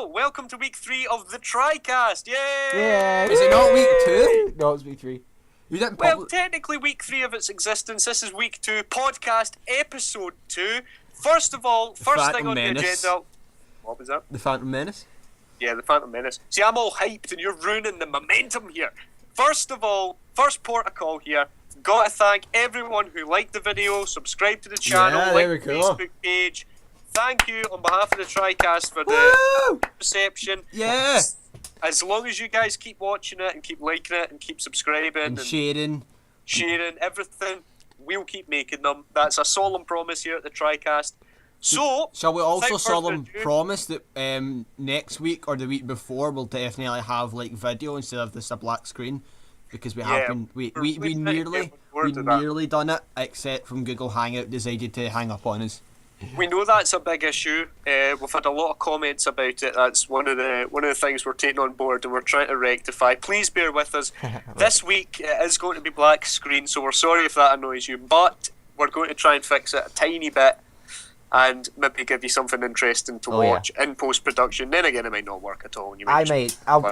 welcome to week 3 of the TriCast. Yay! Yeah. Is it not week 2? No, it's week 3. Well, technically week 3 of its existence. This is week 2, podcast episode 2. First of all, first thing on the agenda. What was that? The Phantom Menace? Yeah, the Phantom Menace. See, I'm all hyped and you're ruining the momentum here. First of all, first port of call here. Gotta thank everyone who liked the video, subscribed to the channel, liked the Facebook page. Thank you on behalf of the TriCast for the reception. Yeah. As long as you guys keep watching it and keep liking it and keep subscribing and sharing everything, we'll keep making them. That's a solemn promise here at the TriCast. So, shall we also solemn promise that next week or the week before we'll definitely have like video instead of this a black screen, because we nearly done it, except from Google Hangout decided to hang up on us. We know that's a big issue. We've had a lot of comments about it. That's one of the things we're taking on board and we're trying to rectify. Please bear with us. This week it is going to be black screen, so we're sorry if that annoys you, but we're going to try and fix it a tiny bit and maybe give you something interesting to watch in post-production. Then again, it might not work at all. And I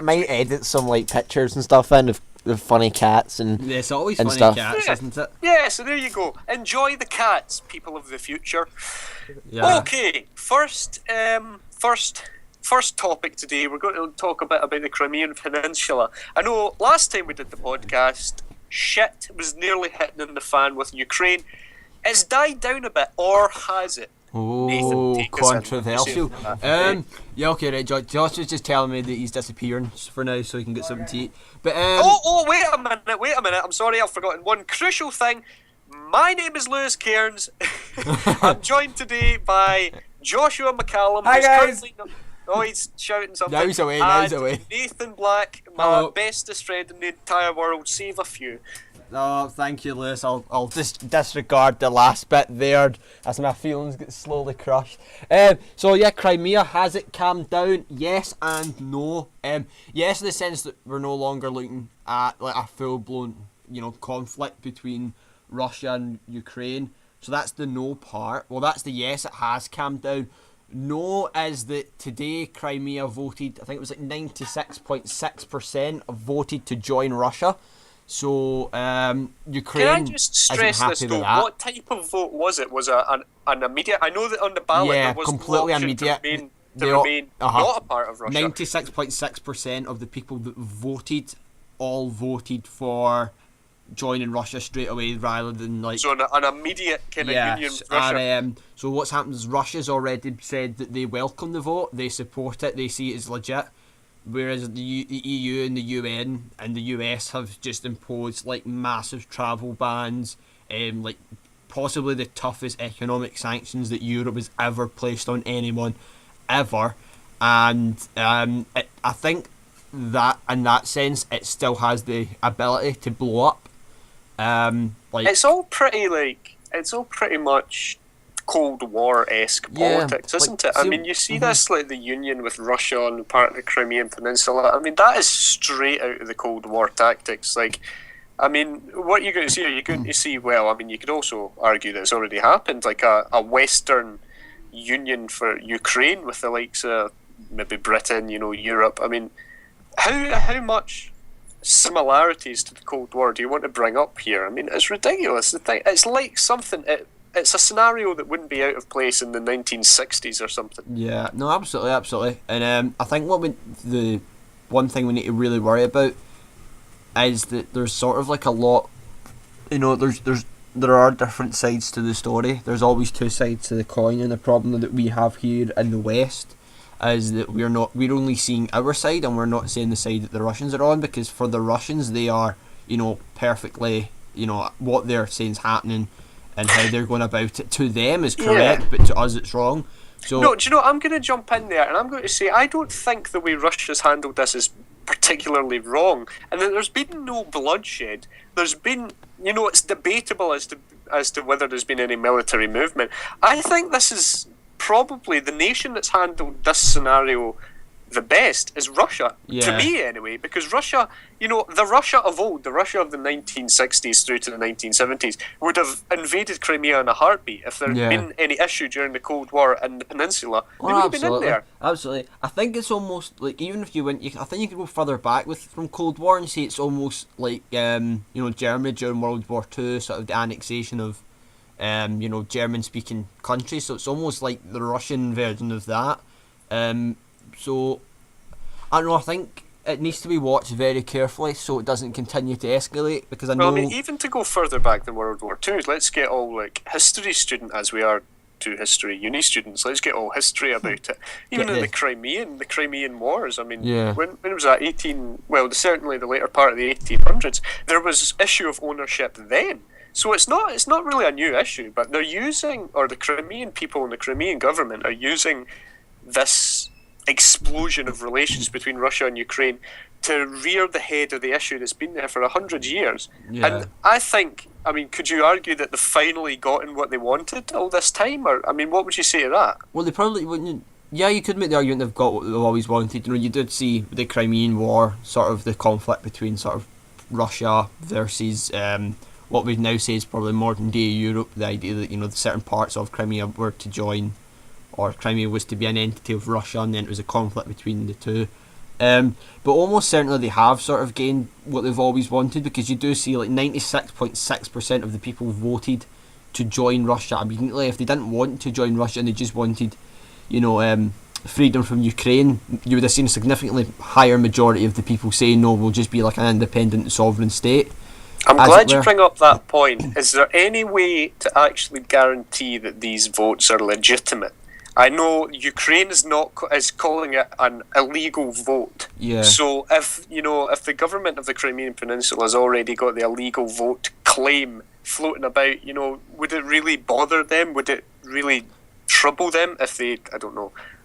might edit some like pictures and stuff in of funny cats and it's always and funny stuff. Cats, isn't it? Yeah, so there you go. Enjoy the cats, people of the future. Yeah. Okay, first topic today. We're going to talk a bit about the Crimean Peninsula. I know last time we did the podcast, shit was nearly hitting in the fan with Ukraine. It's died down a bit, or has it? Oh, controversial. Yeah, okay, right. Josh is just telling me that he's disappearing for now so he can get something to eat. But wait a minute. I'm sorry, I've forgotten one crucial thing. My name is Lewis Cairns. I'm joined today by Joshua MacCallum. Hi guys. He's shouting something. Now he's away. Nathan Black, my bestest friend in the entire world, save a few. Oh, thank you, Lewis. I'll just disregard the last bit there as my feelings get slowly crushed. So yeah, Crimea, has it calmed down? Yes and no. Yes, in the sense that we're no longer looking at like a full-blown, conflict between Russia and Ukraine. So that's the no part. Well, that's the yes, it has calmed down. No is that today Crimea voted, I think it was like 96.6% voted to join Russia. So Ukraine. Can I just stress this though? What type of vote was it? Was it an immediate? I know that on the ballot there was completely immediate. To remain not a part of Russia. 96.6% of the people that voted all voted for joining Russia straight away rather than like. So an immediate kind of union with Russia. And, so what's happened is Russia's already said that they welcome the vote, they support it, they see it as legit. Whereas the EU and the UN and the US have just imposed like massive travel bans, like possibly the toughest economic sanctions that Europe has ever placed on anyone, ever. And I think that in that sense it still has the ability to blow up. It's all pretty much Cold War-esque politics, isn't it? I mean, you see this like the union with Russia on part of the Crimean Peninsula. I mean, that is straight out of the Cold War tactics. Like, I mean, what you're going to see, you could also argue that it's already happened, like a Western union for Ukraine with the likes of maybe Britain, Europe. I mean, how much similarities to the Cold War do you want to bring up here? I mean, it's ridiculous. It's like something. It's a scenario that wouldn't be out of place in the 1960s or something. Yeah, no, absolutely. And I think the one thing we need to really worry about is that there's sort of like a lot, there are different sides to the story. There's always two sides to the coin, and the problem that we have here in the West is that we're only seeing our side and we're not seeing the side that the Russians are on, because for the Russians they are, perfectly, what they're saying is happening and how they're going about it to them is correct, but to us it's wrong. So no, do you know, I'm going to jump in there and I'm going to say I don't think the way Russia's handled this is particularly wrong, and that there's been no bloodshed. There's been, it's debatable as to whether there's been any military movement. I think this is probably the nation that's handled this scenario the best is Russia, to me anyway, because Russia, the Russia of old, the Russia of the 1960s through to the 1970s, would have invaded Crimea in a heartbeat if there had been any issue during the Cold War in the peninsula. They would have been in there. Absolutely. I think it's almost like, even if you went, I think you could go further back from Cold War and say it's almost like, Germany during World War II, sort of the annexation of, German-speaking countries. So it's almost like the Russian version of that. So, I don't know, I think it needs to be watched very carefully so it doesn't continue to escalate, because I know... even to go further back than World War II, let's get all, history student, as we are to history uni students, let's get all history about it. Even in the Crimean Wars, when it was at certainly the later part of the 1800s, there was issue of ownership then. So it's not really a new issue, but they're using, or the Crimean people and the Crimean government are using this explosion of relations between Russia and Ukraine to rear the head of the issue that's been there for 100 years. Yeah. And I think, could you argue that they finally gotten what they wanted all this time? Or, what would you say to that? Well, they probably wouldn't. Yeah, you could make the argument they've got what they've always wanted. You did see the Crimean War, sort of the conflict between sort of Russia versus what we'd now say is probably modern day Europe. The idea that certain parts of Crimea were to join, or Crimea was to be an entity of Russia, and then it was a conflict between the two. But almost certainly they have sort of gained what they've always wanted, because you do see 96.6% of the people voted to join Russia immediately. If they didn't want to join Russia and they just wanted, freedom from Ukraine, you would have seen a significantly higher majority of the people saying no, we'll just be like an independent sovereign state. I'm glad you bring up that point. Is there any way to actually guarantee that these votes are legitimate? I know Ukraine is calling it an illegal vote. Yeah. So if the government of the Crimean Peninsula has already got the illegal vote claim floating about, would it really bother them? Would it really trouble them if they,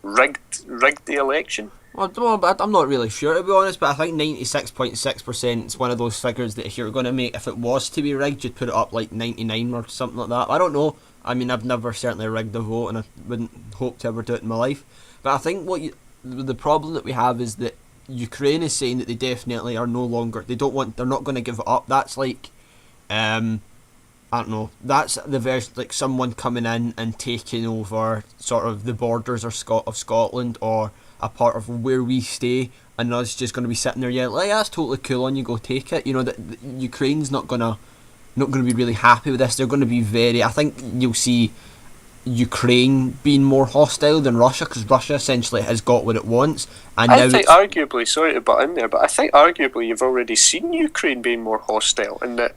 rigged the election? Well, I'm not really sure, to be honest, but I think 96.6% is one of those figures that if you're going to make, if it was to be rigged, you'd put it up like 99 or something like that. I don't know. I've never certainly rigged a vote, and I wouldn't hope to ever do it in my life. But I think the problem that we have is that Ukraine is saying that they definitely are no longer, they're not going to give it up. That's like, I don't know, that's the version, like someone coming in and taking over sort of the borders of Scotland, or a part of where we stay, and us just going to be sitting there yelling, that's totally cool, on you go, take it. That Ukraine's not going to be really happy with this. They're going to be I think you'll see Ukraine being more hostile than Russia, because Russia essentially has got what it wants. And I think arguably, sorry to butt in there, but I think arguably you've already seen Ukraine being more hostile, in that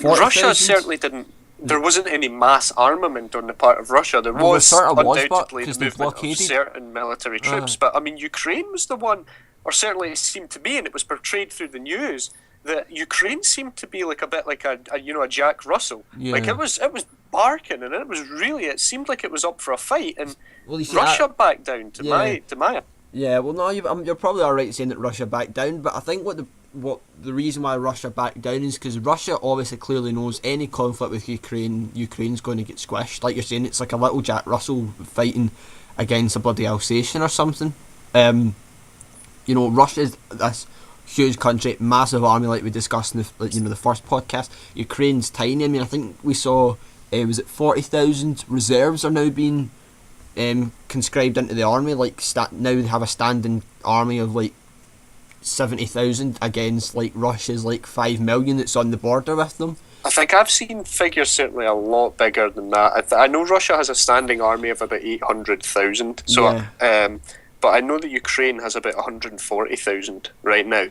Russia certainly didn't. There wasn't any mass armament on the part of Russia. There was undoubtedly the movement of certain military troops, but Ukraine was the one, or certainly it seemed to be, and it was portrayed through the news, that Ukraine seemed to be like a bit like a Jack Russell. Yeah. Like it was barking, and it seemed like it was up for a fight, and Russia backed down to my. Yeah, well, no, you're probably all right saying that Russia backed down, but I think what the reason why Russia backed down is because Russia obviously clearly knows any conflict with Ukraine's going to get squished. Like you're saying, it's like a little Jack Russell fighting against a bloody Alsatian or something. Russia's this huge country, massive army, like we discussed in the first podcast. Ukraine's tiny. I think we saw was it 40,000 reserves are now being conscribed into the army. Now they have a standing army of 70,000 against Russia's 5 million that's on the border with them. I think I've seen figures certainly a lot bigger than that. I know Russia has a standing army of about 800,000. So, but I know that Ukraine has about 140,000 right now.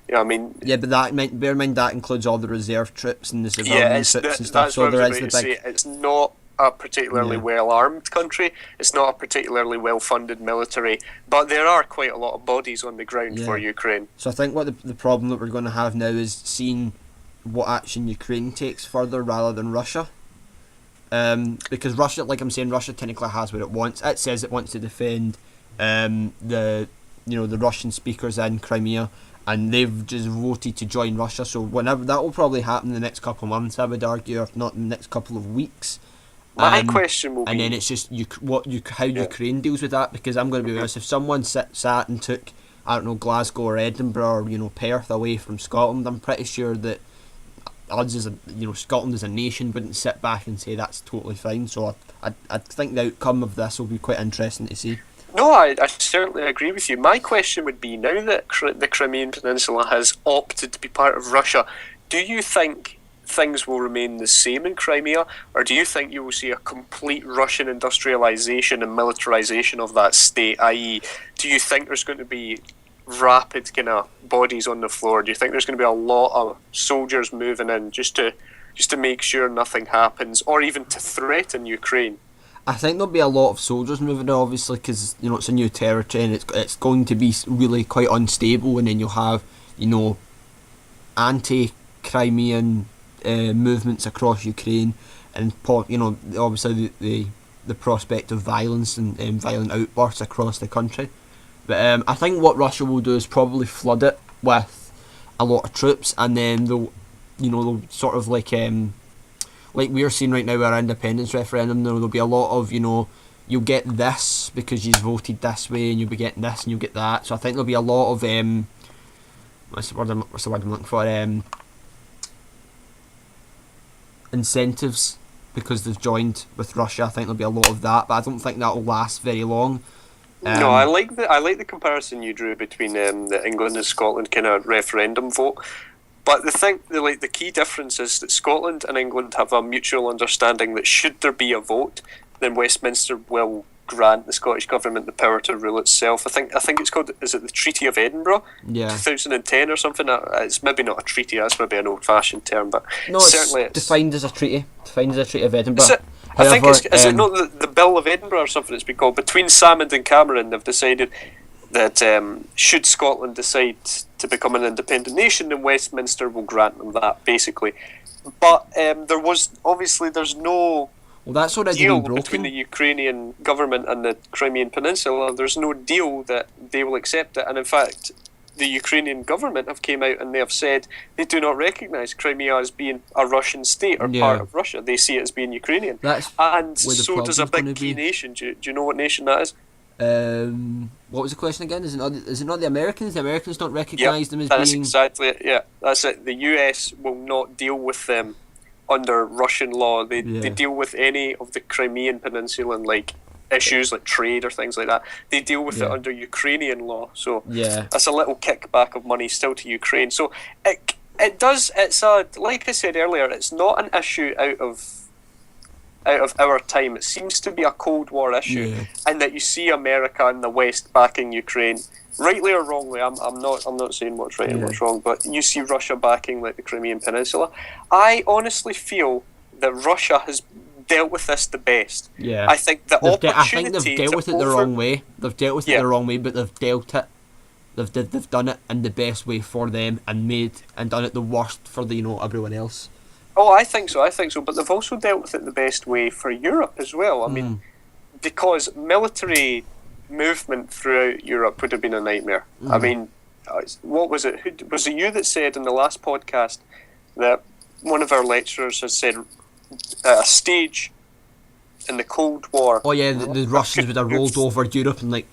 Yeah, but bear in mind that includes all the reserve troops and the civilian troops and stuff. So there is the big. It's not a particularly well-armed country. It's not a particularly well-funded military, but there are quite a lot of bodies on the ground for Ukraine. So I think what the problem that we're going to have now is seeing what action Ukraine takes further rather than Russia. Because Russia, like I'm saying, Russia technically has what it wants. It says it wants to defend the Russian speakers in Crimea, and they've just voted to join Russia. So whenever that will probably happen in the next couple of months, I would argue, or if not in the next couple of weeks. My question will be, and then it's just how Ukraine deals with that, because I'm going to be honest, if someone sat and took, I don't know, Glasgow or Edinburgh or Perth away from Scotland, I'm pretty sure that us as Scotland as a nation wouldn't sit back and say that's totally fine. So I think the outcome of this will be quite interesting to see. No, I certainly agree with you. My question would be, now that the Crimean Peninsula has opted to be part of Russia, do you think things will remain the same in Crimea, or do you think you will see a complete Russian industrialization and militarization of that state? I.e., do you think there's going to be rapid kind of bodies on the floor? Do you think there's going to be a lot of soldiers moving in just to make sure nothing happens, or even to threaten Ukraine? I think there'll be a lot of soldiers moving in, obviously, because it's a new territory and it's going to be really quite unstable, and then you'll have anti-Crimean movements across Ukraine, and obviously the prospect of violence and violent outbursts across the country. But I think what Russia will do is probably flood it with a lot of troops, and then they'll sort of like we're seeing right now with our independence referendum. There'll be a lot of you'll get this because you've voted this way, and you'll be getting this and you'll get that. So I think there'll be a lot of what's the word I'm looking for? Incentives because they've joined with Russia. I think there'll be a lot of that, but I don't think that'll last very long. No, I like the comparison you drew between the England and Scotland kind of referendum vote. But the key difference is that Scotland and England have a mutual understanding that should there be a vote, then Westminster will grant the Scottish Government the power to rule itself. I think it's called, is it the Treaty of Edinburgh? Yeah. 2010 or something? It's maybe not a treaty, that's maybe an old-fashioned term, but no, certainly it's defined as a treaty. Defined as a Treaty of Edinburgh. I think is it not the Bill of Edinburgh or something it's been called? Between Salmond and Cameron, they've decided that should Scotland decide to become an independent nation, then Westminster will grant them that, basically. But there's no that's already deal been broken between the Ukrainian government and the Crimean Peninsula. There's no deal that they will accept it, and in fact, the Ukrainian government have came out and they have said they do not recognise Crimea as being a Russian state or part of Russia. They see it as being Ukrainian. And so does a big key nation. Do you know what nation that is? What was the question again? Is it not the Americans? The Americans don't recognise them as being... That's exactly it, yeah. That's it. The US will not deal with them under Russian law. They deal with any of the Crimean Peninsula and issues like trade or things like that. They deal with it under Ukrainian law. So that's a little kickback of money still to Ukraine. So like I said earlier, it's not an issue out of our time. It seems to be a Cold War issue, and that you see America and the West backing Ukraine, rightly or wrongly. I'm not saying what's right and what's wrong, but you see Russia backing the Crimean Peninsula. I honestly feel that Russia has dealt with this the best. Yeah, I think the opportunity. I think they've dealt with it the wrong way. They've dealt with it the wrong way, but they've dealt it. They've done it in the best way for them, and done it the worst for everyone else. Oh, I think so. But they've also dealt with it the best way for Europe as well. I mean, because military movement throughout Europe would have been a nightmare. I mean, what was it? Was it you that said in the last podcast that one of our lecturers has said at a stage in the Cold War... Oh yeah, the Russians would have rolled over Europe and they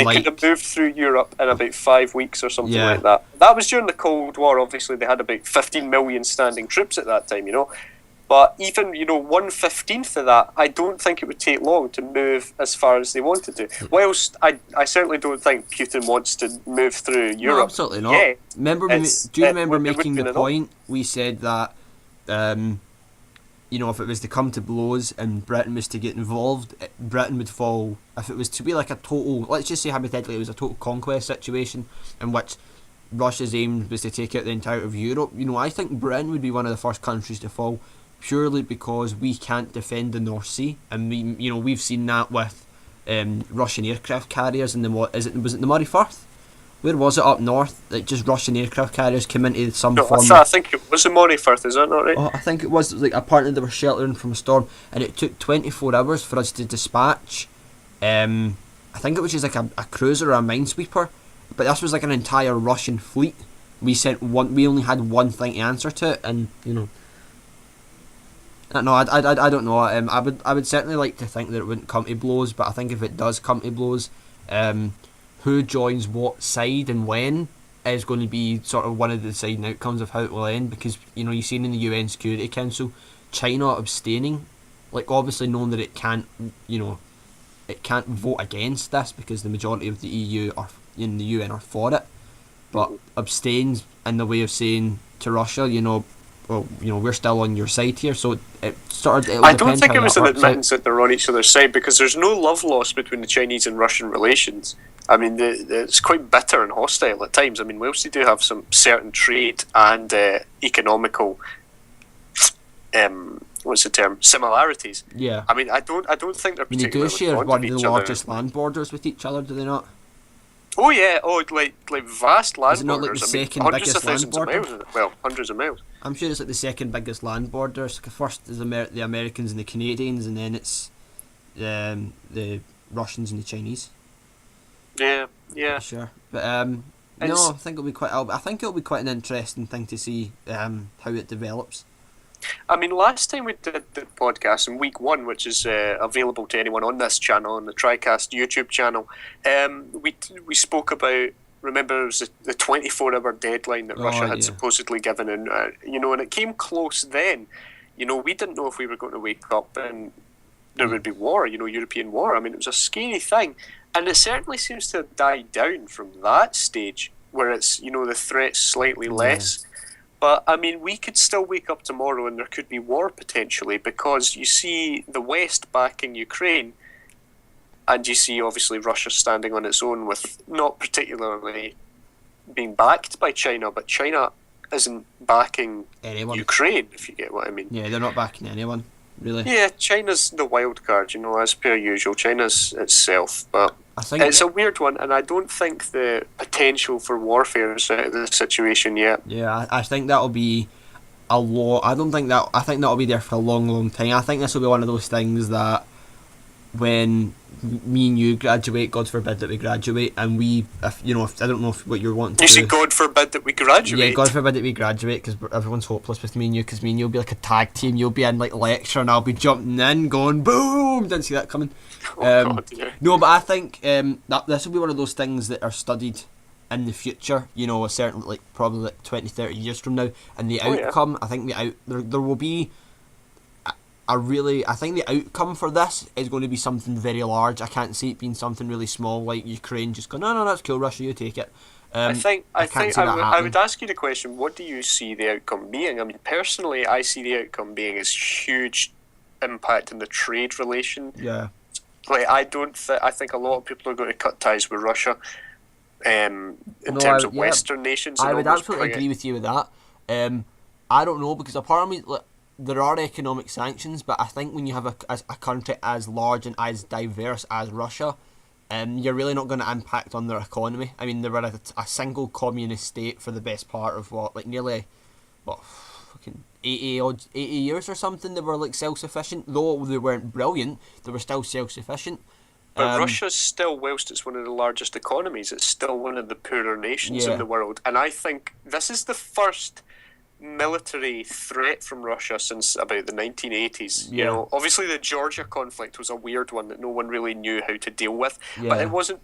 could have moved through Europe in about 5 weeks or something like that. That was during the Cold War. Obviously, they had about 15 million standing troops at that time, But even, 1/15 of that, I don't think it would take long to move as far as they wanted to. Whilst I certainly don't think Putin wants to move through Europe. No, absolutely not. Yeah, do you remember making the point? We said that... if it was to come to blows and Britain was to get involved, Britain would fall. If it was to be like a total, let's just say hypothetically, it was a total conquest situation in which Russia's aim was to take out the entirety of Europe. I think Britain would be one of the first countries to fall, purely because we can't defend the North Sea, and we've seen that with Russian aircraft carriers and was it the Murray Firth? Where was it up north? Just Russian aircraft carriers came into some form. I think it was the Murray Firth, is that not right? Oh, I think it was apparently they were sheltering from a storm, and it took 24 hours for us to dispatch. I think it was just a cruiser or a minesweeper, but this was an entire Russian fleet. We only had one thing to answer to it, and No, I don't know. I would certainly like to think that it wouldn't come to blows, but I think if it does come to blows, who joins what side and when is going to be sort of one of the deciding outcomes of how it will end. Because you've seen in the UN Security Council, China abstaining, like obviously knowing that it can't vote against this because the majority of the EU are in the UN are for it, but abstains in the way of saying to Russia, we're still on your side here. So I don't think it was an admittance that they're on each other's side, because there's no love lost between the Chinese and Russian relations. I mean, it's quite bitter and hostile at times. I mean, we also do have some certain trade and economical, what's the term, similarities. Yeah. I mean, I don't think they're particularly. They do share one of the largest land borders with each other, do they not? Oh yeah, like vast land borders. Is it not like the second biggest land border? Well, hundreds of miles. I'm sure it's like the second biggest land border. So first is the Americans and the Canadians, and then it's the Russians and the Chinese. Yeah. Sure, but no, I think it'll be quite an interesting thing to see how it develops. I mean, last time we did the podcast in week 1, which is available to anyone on this channel, on the TriCast YouTube channel, we spoke about, remember, it was the 24-hour deadline that Russia had supposedly given, and and it came close then. We didn't know if we were going to wake up and there would be war, European war. I mean, it was a scary thing, and it certainly seems to have died down from that stage, where it's, the threat's slightly less. But, I mean, we could still wake up tomorrow and there could be war potentially, because you see the West backing Ukraine, and you see, obviously, Russia standing on its own with not particularly being backed by China, but China isn't backing anyone. Ukraine, if you get what I mean. Yeah, they're not backing anyone, really. Yeah, China's the wild card, as per usual. China's itself, but I think it's a weird one, and I don't think the potential for warfare is out of the situation yet. Yeah, I think that'll be a lot. I think that'll be there for a long, long time. I think this will be one of those things that when me and you graduate, God forbid that we graduate, and if I don't know what you're wanting to do. You say God forbid that we graduate? Yeah, God forbid that we graduate, because everyone's hopeless with me and you, because me and you'll be like a tag team. You'll be in like lecture and I'll be jumping in going boom. Didn't see that coming. God, yeah. No, but I think that this will be one of those things that are studied in the future, certainly probably like 20, 30 years from now, and the outcome, I think there will be I think the outcome for this is going to be something very large. I can't see it being something really small like Ukraine just going, no, that's cool, Russia, you take it. I would ask you the question, what do you see the outcome being? I mean, personally, I see the outcome being as huge impact in the trade relation. Yeah. Like, I think a lot of people are going to cut ties with Russia in terms of Western nations. I would absolutely agree with you with that. I don't know, because a part of me, there are economic sanctions, but I think when you have a country as large and as diverse as Russia, you're really not going to impact on their economy. I mean, they were a single communist state for the best part of nearly 80 years or something. They were like self-sufficient, though they weren't brilliant. They were still self-sufficient. But Russia's still, whilst it's one of the largest economies, it's still one of the poorer nations in the world. And I think this is the first military threat from Russia since about the 1980s. Yeah. Obviously the Georgia conflict was a weird one that no one really knew how to deal with. Yeah. But it wasn't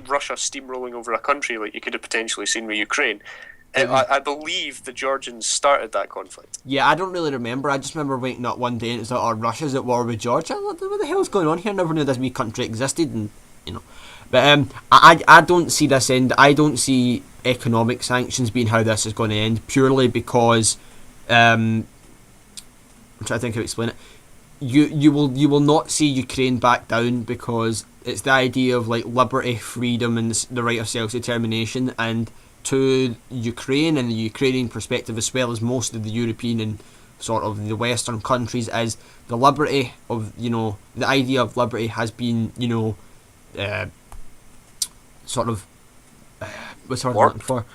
Russia steamrolling over a country like you could have potentially seen with Ukraine. I believe the Georgians started that conflict. Yeah, I don't really remember. I just remember waking up one day and it's like, Russia's at war with Georgia. What the hell's going on here? I never knew this wee country existed, and But I don't see this end. I don't see economic sanctions being how this is going to end, purely because I'm trying to think how to explain it. You will not see Ukraine back down, because it's the idea of like liberty, freedom, and the right of self-determination, and to Ukraine and the Ukrainian perspective, as well as most of the European and sort of the Western countries, is the liberty of the idea of liberty has been sort of what's the word I'm looking for?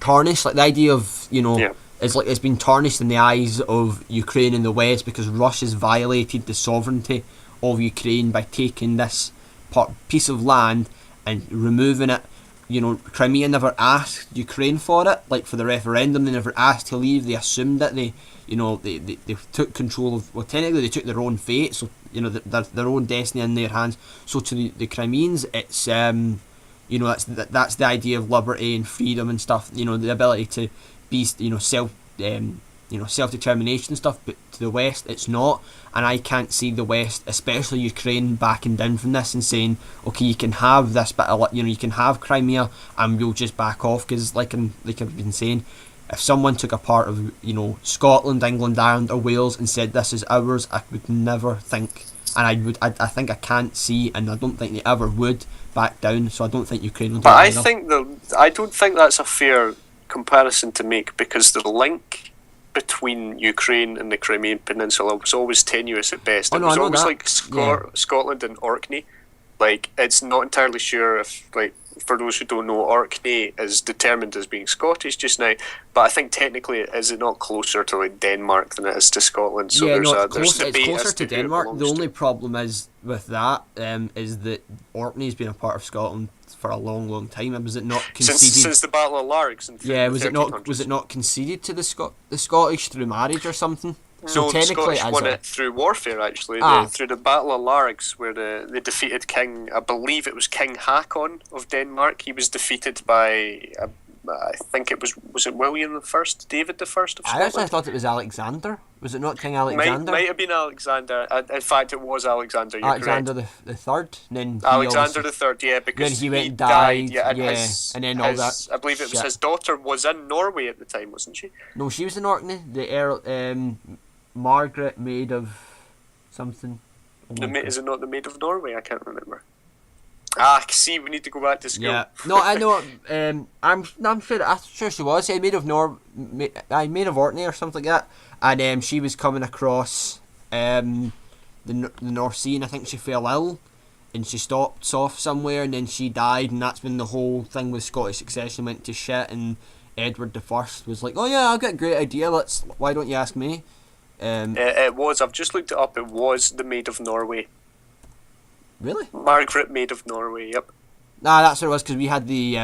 Tarnished. Like the idea of it's like it's been tarnished in the eyes of Ukraine and the West, because Russia's violated the sovereignty of Ukraine by taking this piece of land and removing it Crimea never asked Ukraine for it, like for the referendum. They never asked to leave. They assumed it. They took control of. Well, technically, they took their own fate. So their own destiny in their hands. So to the Crimeans, it's that's the idea of liberty and freedom and stuff. The ability to be self-determination and stuff. But to the West, it's not. And I can't see the West, especially Ukraine, backing down from this and saying, okay, you can have this bit of, you can have Crimea and we'll just back off. Because like I've been saying, if someone took a part of Scotland, England, Ireland or Wales and said this is ours, I would never think, and I think I can't see, and I don't think they ever would back down. So I don't think Ukraine will do that. But I don't think that's a fair comparison to make, because the link between Ukraine and the Crimean Peninsula was always tenuous at best. It was always like Scotland and Orkney. Like, it's not entirely sure if, like, for those who don't know, Orkney is determined as being Scottish just now, but I think technically is it not closer to like Denmark than it is to Scotland? So it's debate closer to Denmark. The only to. problem is with that is that Orkney's been a part of Scotland for a long time. Was it not conceded since the Battle of Largs? Was it not conceded to the Scottish through marriage or something? So the Scottish won it through warfare, actually. Through the Battle of Largs, where they defeated King, I believe it was King Haakon of Denmark. He was defeated by, I think it was it William the First, David the First of Scotland? I actually thought it was Alexander. Was it not King Alexander? Might have been Alexander. In fact, it was Alexander. Alexander the Third. Then Alexander the Third, yeah, because then he went and died. And then all that. I believe it was his daughter was in Norway at the time, wasn't she? No, she was in Orkney. The Earl, Margaret, Maid of something. Is it not the Maid of Norway? I can't remember. See, we need to go back to school. Yeah, no, I know. I'm sure she was. Maid of Maid of Orkney or something like that. And she was coming across the North Sea, and I think she fell ill, and she stopped off somewhere, and then she died, and that's when the whole thing with Scottish succession went to shit. And Edward the First was like, "Oh yeah, I've got a great idea. Why don't you ask me?" It was. I've just looked it up. It was the Maid of Norway. Really? Margaret, Maid of Norway. Yep. Nah, that's what it was, because we had the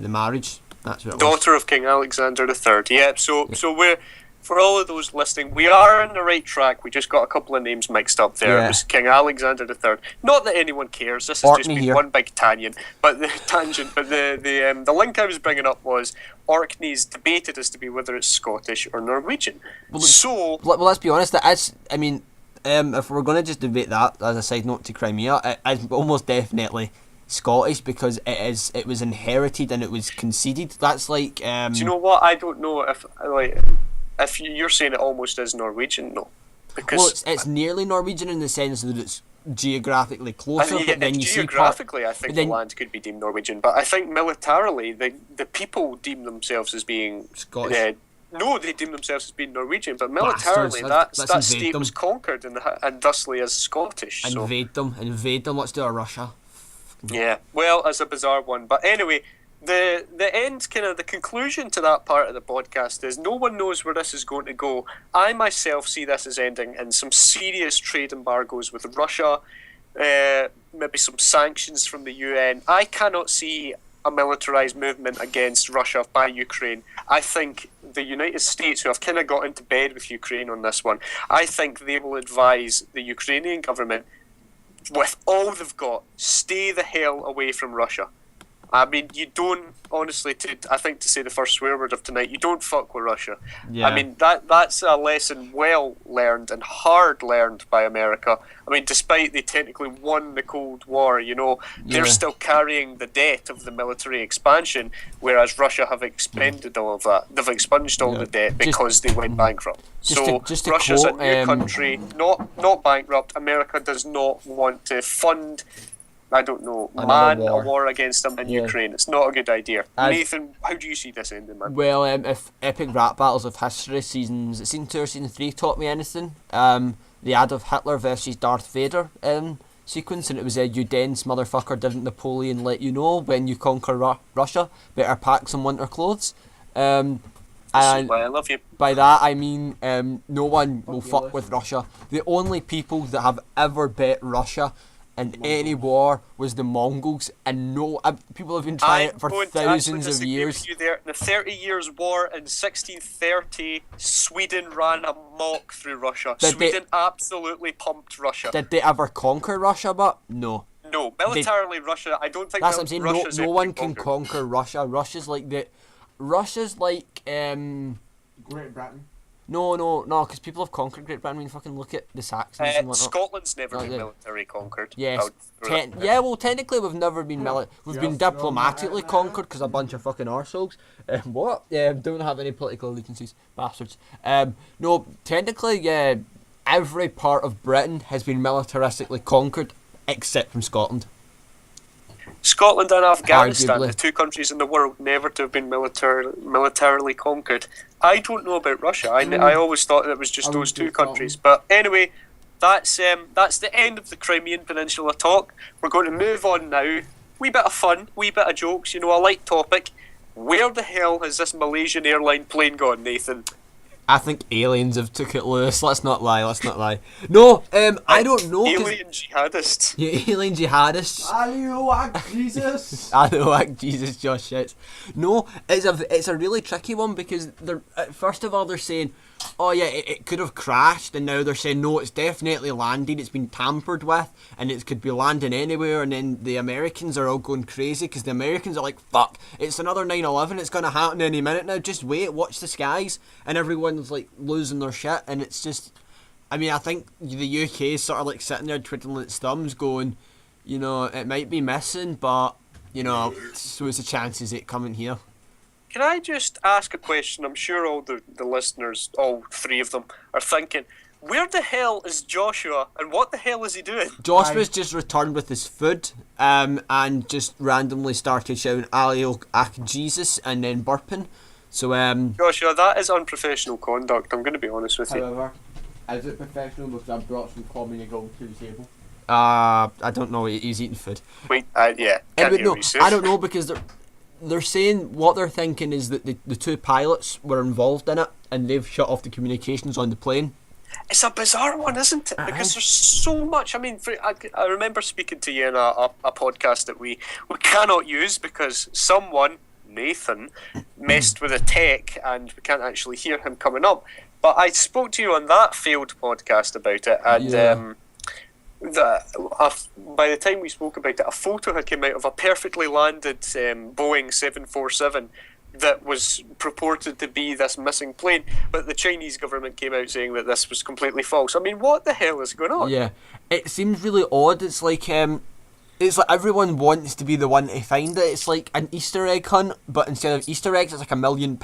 marriage. That's what it was. Daughter of King Alexander the Third. Yep. So we're, for all of those listening, we are on the right track. We just got a couple of names mixed up there. Yeah. It was King Alexander the Third. Not that anyone cares. This has just been one big tangent. But the link I was bringing up was Orkney's debated as to be whether it's Scottish or Norwegian. Well, let's be honest. If we're going to just debate that as a side note to Crimea, it is almost definitely Scottish, because it was inherited and it was conceded. That's like. Do you know what? I don't know if you're saying it almost is Norwegian. No, because it's nearly Norwegian in the sense that it's geographically closer. But then geographically, I think the land could be deemed Norwegian, but I think militarily, the people deem themselves as being Scottish. No, they deem themselves as being Norwegian, but militarily, that state was conquered and thusly as Scottish. Invade them. Let's do a Russia. Yeah, well, it's a bizarre one, but anyway, the end, kind of the conclusion to that part of the podcast is no one knows where this is going to go. I myself see this as ending in some serious trade embargoes with Russia, maybe some sanctions from the UN. I cannot see a militarised movement against Russia by Ukraine. I think the United States, who have kind of got into bed with Ukraine on this one, I think they will advise the Ukrainian government, with all they've got, stay the hell away from Russia. I mean, you don't, honestly, I think to say the first swear word of tonight, you don't fuck with Russia. Yeah. I mean, that's a lesson well learned and hard learned by America. I mean, despite they technically won the Cold War, they're still carrying the debt of the military expansion, whereas Russia have expended all of that. They've expunged all the debt because they went bankrupt. Russia's a new country, not bankrupt. America does not want to fund, I don't know, a war against them in Ukraine. It's not a good idea. Nathan, how do you see this ending, man? Well, if Epic Rap Battles of History season 2 or season 3 taught me anything, the Adolf Hitler versus Darth Vader sequence, and it was you dense motherfucker, didn't Napoleon let you know when you conquer Russia, better pack some winter clothes. And why I love you. By that I mean no one will fuck with Russia. The only people that have ever bet Russia in any war was the Mongols, and people have been trying it for thousands of years. You there. The 30 Years' War in 1630, Sweden ran amok through Russia. Sweden absolutely pumped Russia. Did they ever conquer Russia? But no. No, militarily Russia. I don't think that's what I'm saying. Russia's no one can conquer Russia. Russia's like Great Britain. No, because people have conquered Great Britain. I mean, fucking look at the Saxons and whatnot. Scotland's never been military conquered. Yes. Well, technically we've never been We've been diplomatically conquered because a bunch of fucking arseholes. What? Don't have any political allegiances, bastards. No, technically, every part of Britain has been militaristically conquered except from Scotland. Scotland and Afghanistan, Arguably. the two countries in the world never to have been militarily conquered. I don't know about Russia. I always thought it was just those two countries. But anyway, that's the end of the Crimean Peninsula talk. We're going to move on now. Wee bit of fun, wee bit of jokes, a light topic. Where the hell has this Malaysian airline plane gone, Nathan? I think aliens have took it loose. Let's not lie. No, I don't know. Alien jihadists. Yeah, alien jihadists. Alewack Jesus, Josh shits. No, it's a really tricky one because first of all they're saying, oh yeah, it could have crashed, and now they're saying no, it's definitely landed. It's been tampered with, and it could be landing anywhere. And then the Americans are all going crazy because the Americans are like, fuck, it's another 9/11. It's gonna happen any minute now. Just wait, watch the skies, and everyone's like losing their shit. And it's just, I mean, I think the UK is sort of like sitting there twiddling its thumbs, going, it might be missing, but so it's the chances it coming here. Can I just ask a question? I'm sure all the listeners, all three of them, are thinking, where the hell is Joshua and what the hell is he doing? Joshua's just returned with his food and just randomly started shouting Alewack Jesus and then burping. So Joshua, that is unprofessional conduct, I'm going to be honest with you. However, is it professional because I brought some common gold to the table? I don't know, he's eating food. Wait, yeah. I don't know because they're saying what they're thinking is that the two pilots were involved in it and they've shut off the communications on the plane. It's a bizarre one, isn't it? Because there's so much. I mean, I remember speaking to you in a podcast that we cannot use because someone, Nathan, messed with the tech and we can't actually hear him coming up. But I spoke to you on that failed podcast about it, and by the time we spoke about it, a photo had come out of a perfectly landed Boeing 747 that was purported to be this missing plane, but the Chinese government came out saying that this was completely false. I mean, what the hell is going on? Yeah, it seems really odd. It's like everyone wants to be the one to find it. It's like an Easter egg hunt, but instead of Easter eggs, it's like £1 million,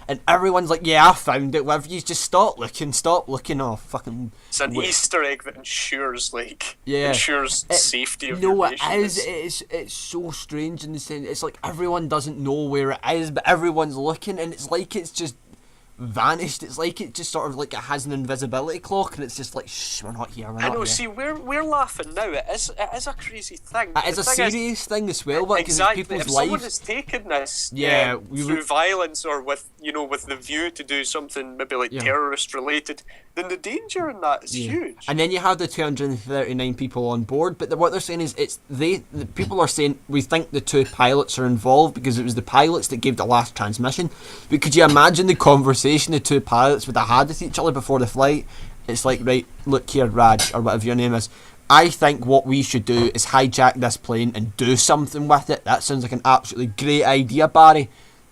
and everyone's like, "Yeah, I found it." Well, you just stop looking. Oh, fucking! It's an Easter egg that ensures safety of your nation. No, it is. It's so strange in the sense it's like everyone doesn't know where it is, but everyone's looking, and it's like it's just vanished. It's like it just sort of like it has an invisibility clock, and it's just like, shh, we're not here. I know. See, we're laughing now. It is a crazy thing. It is a serious thing as well, but because it's people's lives. If someone has taken this, through violence or with the view to do something maybe like terrorist related, then the danger in that is huge. And then you have the 239 people on board, but what they're saying is the people are saying we think the two pilots are involved because it was the pilots that gave the last transmission. But could you imagine the conversation the two pilots would have had with each other before the flight? It's like, right, look here, Raj, or whatever your name is. I think what we should do is hijack this plane and do something with it. That sounds like an absolutely great idea, Barry.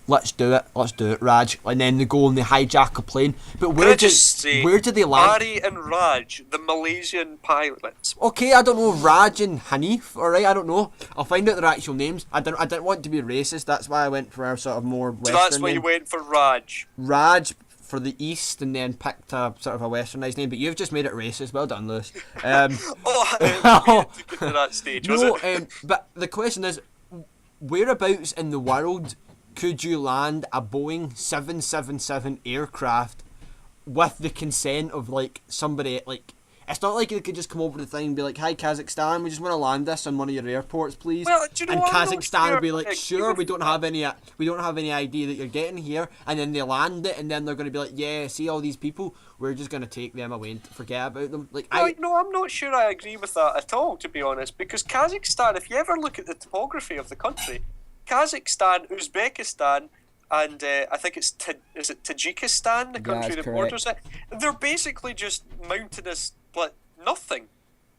Let's do it, Raj. And then they go and they hijack a plane. But where do they land? Barry and Raj, the Malaysian pilots. Okay, I don't know, Raj and Hanif, alright, I don't know. I'll find out their actual names. I didn't want to be racist, that's why I went for a sort of more Western that's why you went for Raj. Raj for the East and then picked a sort of a Westernised name, but you've just made it racist. Well done, Lewis. I didn't get to that stage, was it? But the question is, whereabouts in the world could you land a Boeing 777 aircraft with the consent of like somebody, like it's not like they could just come over the thing and be like, "Hi Kazakhstan, we just want to land this on one of your airports, please." Well, do you know and what? Kazakhstan would be like, "Sure, we don't have any idea that you're getting here," and then they land it, and then they're going to be like, "Yeah, see all these people, we're just going to take them away and forget about them." Like, no, I'm not sure I agree with that at all, to be honest, because Kazakhstan, if you ever look at the topography of the country, Kazakhstan, Uzbekistan, and I think is it Tajikistan, the country that borders it, they're basically just mountainous, but nothing.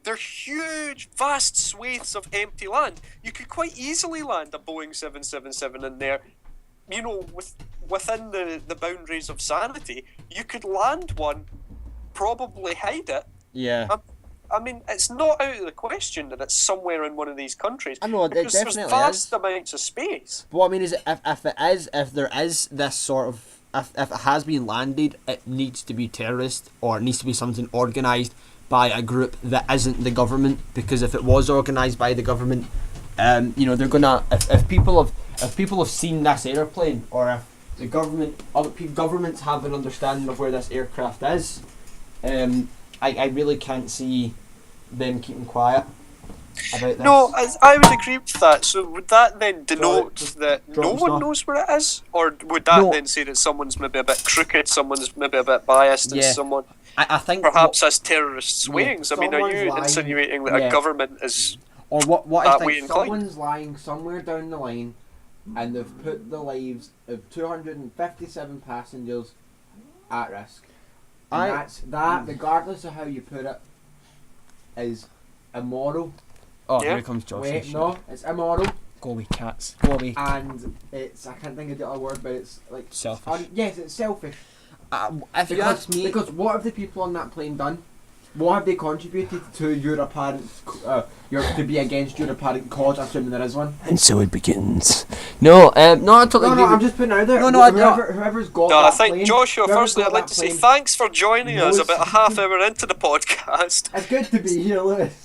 They're huge, vast swathes of empty land. You could quite easily land a Boeing 777 in there, you know, within the boundaries of sanity. You could land one, probably hide it. Yeah. I mean, it's not out of the question that it's somewhere in one of these countries. I know, because there's vast amounts of space. But what I mean is, if there is this sort of, if it has been landed, it needs to be terrorist, or it needs to be something organised by a group that isn't the government. Because if it was organised by the government, you know, they're gonna, if people have seen this airplane, or if the governments have an understanding of where this aircraft is, I really can't see them keeping quiet about this. No, I would agree with that. So would that then denote that no one knows where it is? Or would that then say that someone's maybe a bit crooked, someone's maybe a bit biased, and someone I think perhaps has terrorist swayings? I mean, are you insinuating that a government is or what that I way think inclined? someone's lying somewhere down the line, and they've put the lives of 257 passengers at risk. And that, regardless of how you put it, is immoral. Oh, here comes Josh. Wait, no, it's immoral. Go away, cats. Go away. And it's, I can't think of the other word, but it's like... Selfish. Yes, it's selfish. If you ask me... Because what have the people on that plane done? What have they contributed to your apparent... to be against your apparent cause, assuming there is one? And so it begins. No, I totally agree. I'm just putting it out there. Whoever's got I that think, plane, Joshua, firstly, I'd like to say thanks for joining us about a half hour into the podcast. It's good to be here, Lewis.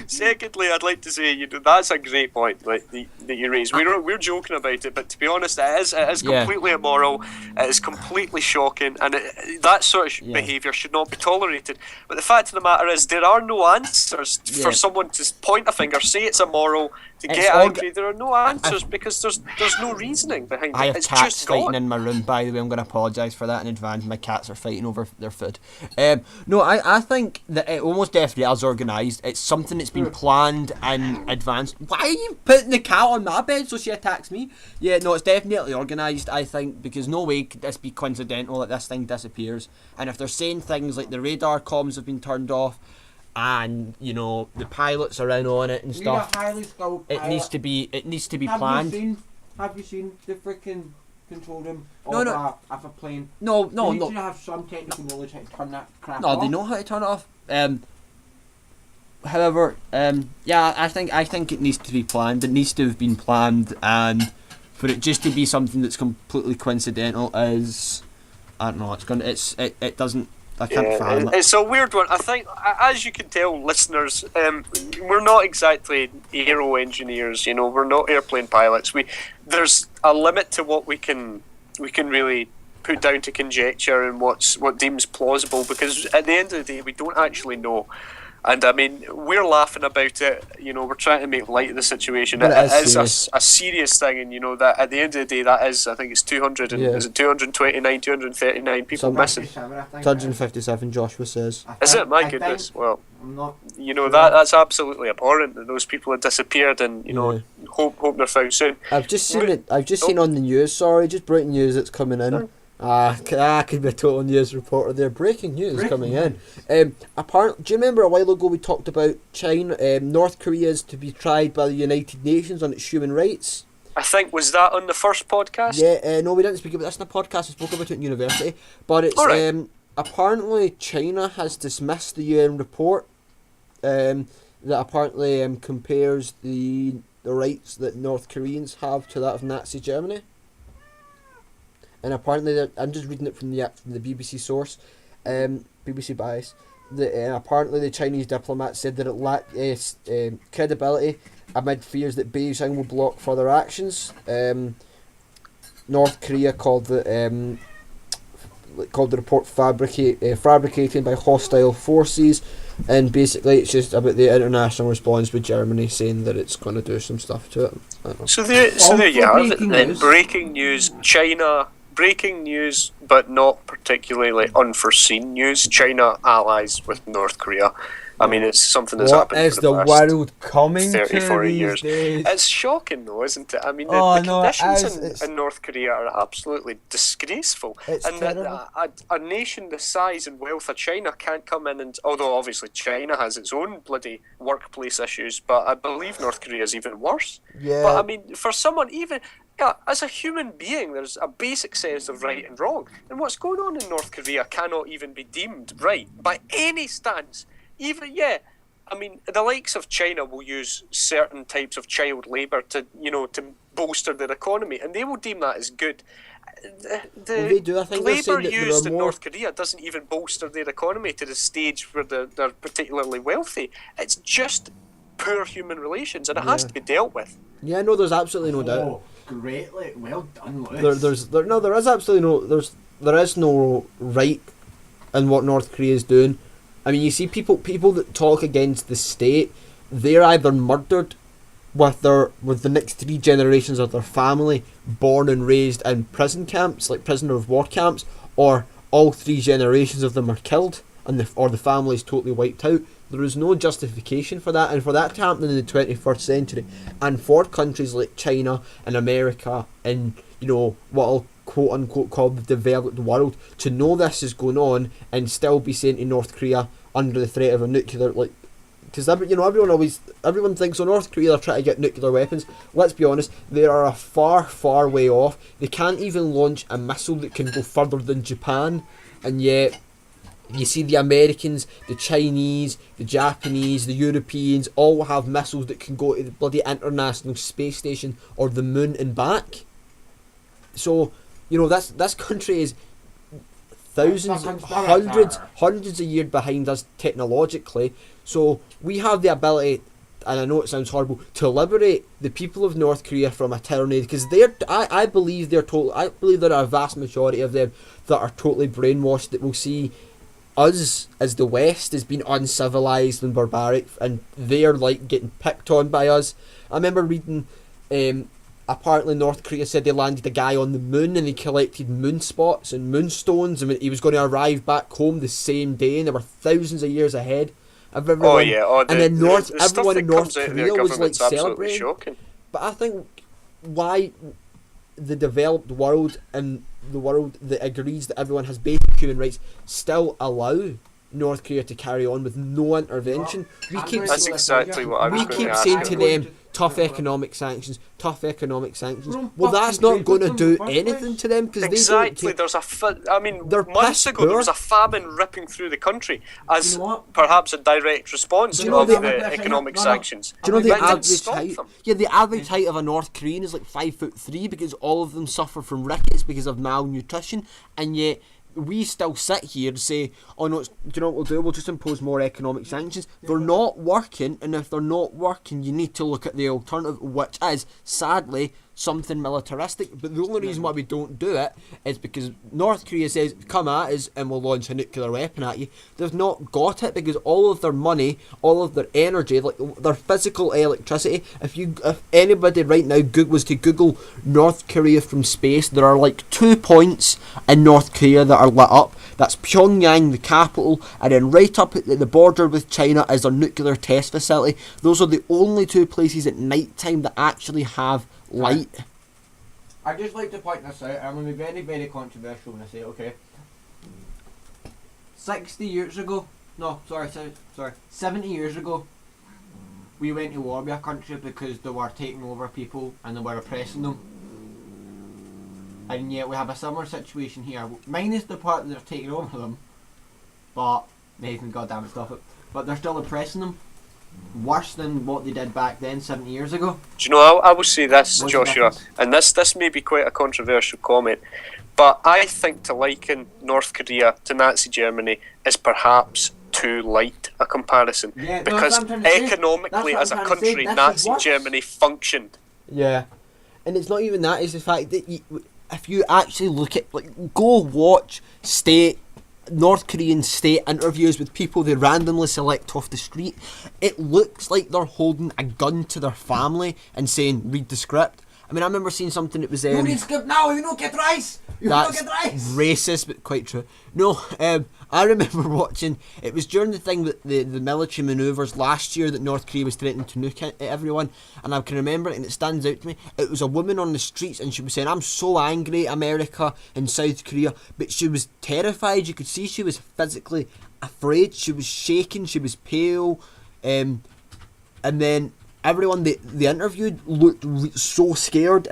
Secondly, I'd like to say, you know, that's a great point, like that you raised. We're joking about it, but to be honest, it is completely immoral. It is completely shocking, and that sort of behaviour should not be tolerated. But the fact of the matter is, there are no answers for someone to point a finger, say it's immoral, to get angry. There are no answers because there's no reasoning behind it. I have it's cats just fighting gone. in my room, by the way. I'm going to apologise for that in advance. My cats are fighting over their food. No, I think that it almost definitely is organised. It's something that's been planned in advance. Why are you putting the cat on my bed so she attacks me? Yeah, no, it's definitely organised, I think, because no way could this be coincidental that this thing disappears. And if they're saying things like the radar comms have been turned off, and you know the pilots are in on it and stuff, it needs to be planned. Have you seen the freaking control room of a plane? No. You need to have some technical knowledge how to turn that crap off. No, they know how to turn it off. However, I think it needs to be planned. It needs to have been planned, and for it just to be something that's completely coincidental is, I don't know. It doesn't. I can't fathom it. It's a weird one. I think, as you can tell, listeners, we're not exactly aero engineers. You know, we're not airplane pilots. There's a limit to what we can really put down to conjecture and what deems plausible, because at the end of the day, we don't actually know. And I mean, we're laughing about it, you know, we're trying to make light of the situation. It is a serious thing, and you know, that at the end of the day, that is, I think it's 229, 239 people missing. 257, Joshua says. Is it? My goodness. Well, you know, that's absolutely abhorrent that those people have disappeared, and, you know, hope they're found soon. I've just seen on the news, sorry, just breaking news that's coming in. I could be a total news reporter there. Breaking news coming in. Apparently, do you remember a while ago we talked about China? North Korea is to be tried by the United Nations on its human rights. I think, was that on the first podcast? Yeah, no, we didn't speak about this in the podcast. We spoke about it in university. But it's apparently China has dismissed the UN report that apparently compares the rights that North Koreans have to that of Nazi Germany. And apparently, I'm just reading it from the BBC source, BBC bias. Apparently, the Chinese diplomat said that it lacked credibility amid fears that Beijing will block further actions. North Korea called it called the report fabricated by hostile forces, and basically it's just about the international response with Germany saying that it's going to do some stuff to it. So there you have it then. Breaking news, China. Breaking news, but not particularly unforeseen news. China allies with North Korea. I mean, it's something that's happened is for the past world coming 30, 40 these years. Days? It's shocking though, isn't it? I mean, the conditions in North Korea are absolutely disgraceful. And a nation the size and wealth of China can't come in and... Although, obviously, China has its own bloody workplace issues, but I believe North Korea is even worse. Yeah. But, I mean, for someone even... Yeah, as a human being, there's a basic sense of right and wrong. And what's going on in North Korea cannot even be deemed right by any stance. I mean, the likes of China will use certain types of child labour to bolster their economy, and they will deem that as good. The labour used in North Korea doesn't even bolster their economy to the stage where they're particularly wealthy. It's just poor human relations, and it has to be dealt with. Yeah, no, there's absolutely no doubt. Great, well done, Lewis. There is no right in what North Korea is doing. I mean, you see people that talk against the state, they're either murdered with the next 3 generations of their family born and raised in prison camps, like prisoner of war camps, or all 3 generations of them are killed or the family is totally wiped out. There is no justification for that, and for that to happen in the 21st century, and for countries like China and America and what I'll quote unquote call the developed world to know this is going on and still be saying to North Korea under the threat of a nuclear, because everyone thinks North Korea are trying to get nuclear weapons. Let's be honest, they are a far way off. They can't even launch a missile that can go further than Japan, and yet you see the Americans, the Chinese, the Japanese, the Europeans all have missiles that can go to the bloody International Space Station or the moon and back. So, this country is hundreds of years behind us technologically. So we have the ability, and I know it sounds horrible, to liberate the people of North Korea from a tyranny, because I believe there are a vast majority of them that are totally brainwashed, that will see us as the West as being uncivilized and barbaric, and they're getting picked on by us. I remember reading apparently North Korea said they landed a guy on the moon and he collected moon spots and moonstones, and he was going to arrive back home the same day, and they were thousands of years ahead of everyone. And then everyone in North Korea was celebrating. Shocking. But I think why the developed world and the world that agrees that everyone has basic human rights still allow North Korea to carry on with no intervention. That's exactly what I was going to ask. We keep saying to them, tough economic sanctions. Well, that's not going to do anything to them, because exactly. There's months ago there was a famine ripping through the country as perhaps a direct response of the economic sanctions. Do you know the average height? Yeah, the average height of a North Korean is 5'3", because all of them suffer from rickets because of malnutrition, and yet we still sit here and say, oh no, do you know what we'll do? We'll just impose more economic sanctions. They're not working, and if they're not working, you need to look at the alternative, which is, sadly, something militaristic. But the only reason why we don't do it is because North Korea says, come at us and we'll launch a nuclear weapon at you. They've not got it, because all of their money, all of their energy, their physical electricity, if anybody right now was to Google North Korea from space, there are 2 points in North Korea that are lit up. That's Pyongyang, the capital, and then right up at the border with China is their nuclear test facility. Those are the only 2 places at night time that actually have light. I'd just like to point this out. I'm going to be very, very controversial when I say it, okay? 70 years ago, we went to war with a country because they were taking over people and they were oppressing them. And yet we have a similar situation here, minus the part that they're taking over them, but they can goddamn stop it. But they're still oppressing them, worse than what they did back then 70 years ago. Do you know, I will say this, Joshua, and this may be quite a controversial comment, but I think to liken North Korea to Nazi Germany is perhaps too light a comparison, because economically as a country, Nazi Germany functioned. Yeah, and it's not even that, it's the fact that if you actually look at, like, go watch North Korean state interviews with people they randomly select off the street, it looks like they're holding a gun to their family and saying, read the script. I mean, I remember seeing something that was... no read script now, you don't get rice! That's racist, but quite true. No, I remember watching... It was during the thing that the military manoeuvres last year that North Korea was threatening to nuke everyone, and I can remember it, and it stands out to me. It was a woman on the streets, and she was saying, I'm so angry at America and South Korea, but she was terrified. You could see she was physically afraid. She was shaking. She was pale. And then everyone they interviewed looked so scared,